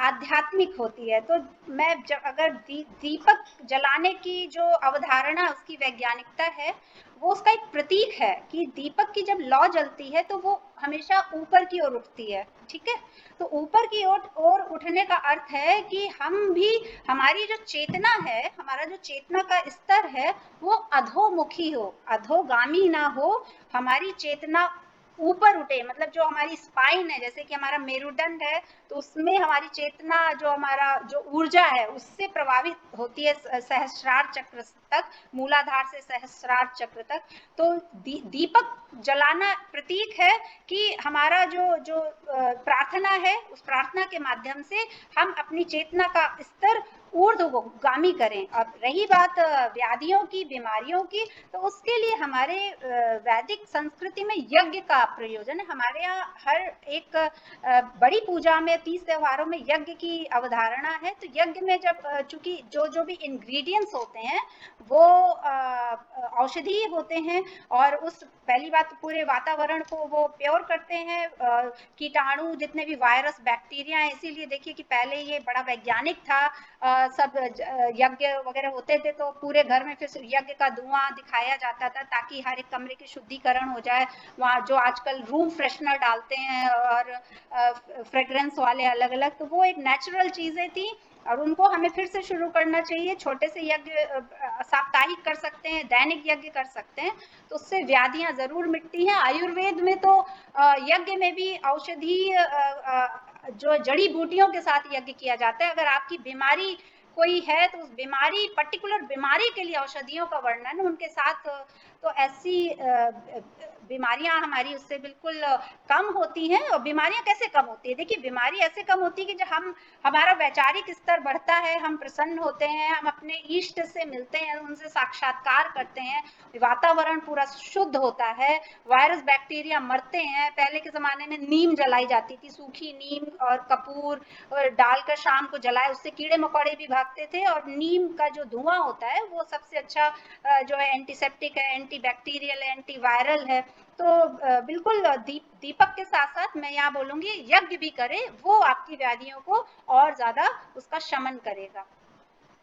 आध्यात्मिक होती है। तो मैं अगर दीपक जलाने की जो अवधारणा उसकी वैज्ञानिकता है, वो उसका एक प्रतीक है कि दीपक की जब लौ जलती है तो वो हमेशा ऊपर की ओर उठती है। ठीक है, तो ऊपर की ओर उठने का अर्थ है कि हम भी, हमारी जो चेतना है, हमारा जो चेतना का स्तर है वो अधोमुखी हो, अधोगामी ना हो, हमारी चेतना ऊपर उठे। मतलब जो हमारी स्पाइन है, जैसे कि हमारा मेरुदंड है, तो उसमें हमारी चेतना, जो हमारा जो ऊर्जा है उससे प्रभावित होती है सहस्रार चक्र तक, मूलाधार से सहस्रार चक्र तक। तो दीपक जलाना प्रतीक है कि हमारा जो प्रार्थना है, उस प्रार्थना के माध्यम से हम अपनी चेतना का स्तर ऊर्ध्वगामी करें। अब रही बात व्याधियों की, बीमारियों की, तो उसके लिए हमारे वैदिक संस्कृति में यज्ञ का प्रयोजन है। हमारे यहाँ हर एक बड़ी पूजा में, 30 त्योहारों में यज्ञ की अवधारणा है। तो यज्ञ में जब चूंकि जो भी इंग्रेडिएंट्स होते हैं वो औषधीय होते हैं, और उस पहली बात तो पूरे वातावरण को वो प्योर करते हैं, कीटाणु जितने भी वायरस बैक्टीरिया हैं। इसीलिए देखिए कि पहले ये बड़ा वैज्ञानिक था, सब यज्ञ वगैरह होते थे तो पूरे घर में फिर यज्ञ का धुआं दिखाया जाता था ताकि हर एक कमरे की शुद्धिकरण हो जाए। वहाँ जो आजकल रूम फ्रेशनर डालते हैं और फ्रेग्रेंस वाले अलग अलग, तो वो एक नेचुरल चीजें थी और उनको हमें फिर से शुरू करना चाहिए। छोटे से यज्ञ साप्ताहिक कर सकते हैं, दैनिक यज्ञ कर सकते हैं, तो उससे व्याधियां जरूर मिटती हैं। आयुर्वेद में तो यज्ञ में भी औषधीय जो जड़ी बूटियों के साथ यज्ञ किया जाता है। अगर आपकी बीमारी कोई है तो उस बीमारी, पर्टिकुलर बीमारी के लिए औषधियों का वर्णन उनके साथ, तो ऐसी बीमारियां हमारी उससे बिल्कुल कम होती हैं। और बीमारियां कैसे कम होती है? देखिए, बीमारी ऐसे कम होती है कि जब हमारा वैचारिक स्तर बढ़ता है, हम प्रसन्न होते हैं, हम अपने इष्ट से मिलते हैं, उनसे साक्षात्कार करते हैं, वातावरण पूरा शुद्ध होता है, वायरस बैक्टीरिया मरते हैं। पहले के जमाने में नीम जलाई जाती थी, सूखी नीम और कपूर और डालकर शाम को जलाए, उससे कीड़े मकोड़े भी भागते थे। और नीम का जो धुआं होता है वो सबसे अच्छा जो है एंटीसेप्टिक है, एंटीबैक्टीरियल है, एंटीवायरल है। तो बिल्कुल दीपक के साथ साथ मैं यहाँ बोलूंगी यज्ञ भी करें, वो आपकी व्याधियों को और ज्यादा उसका शमन करेगा।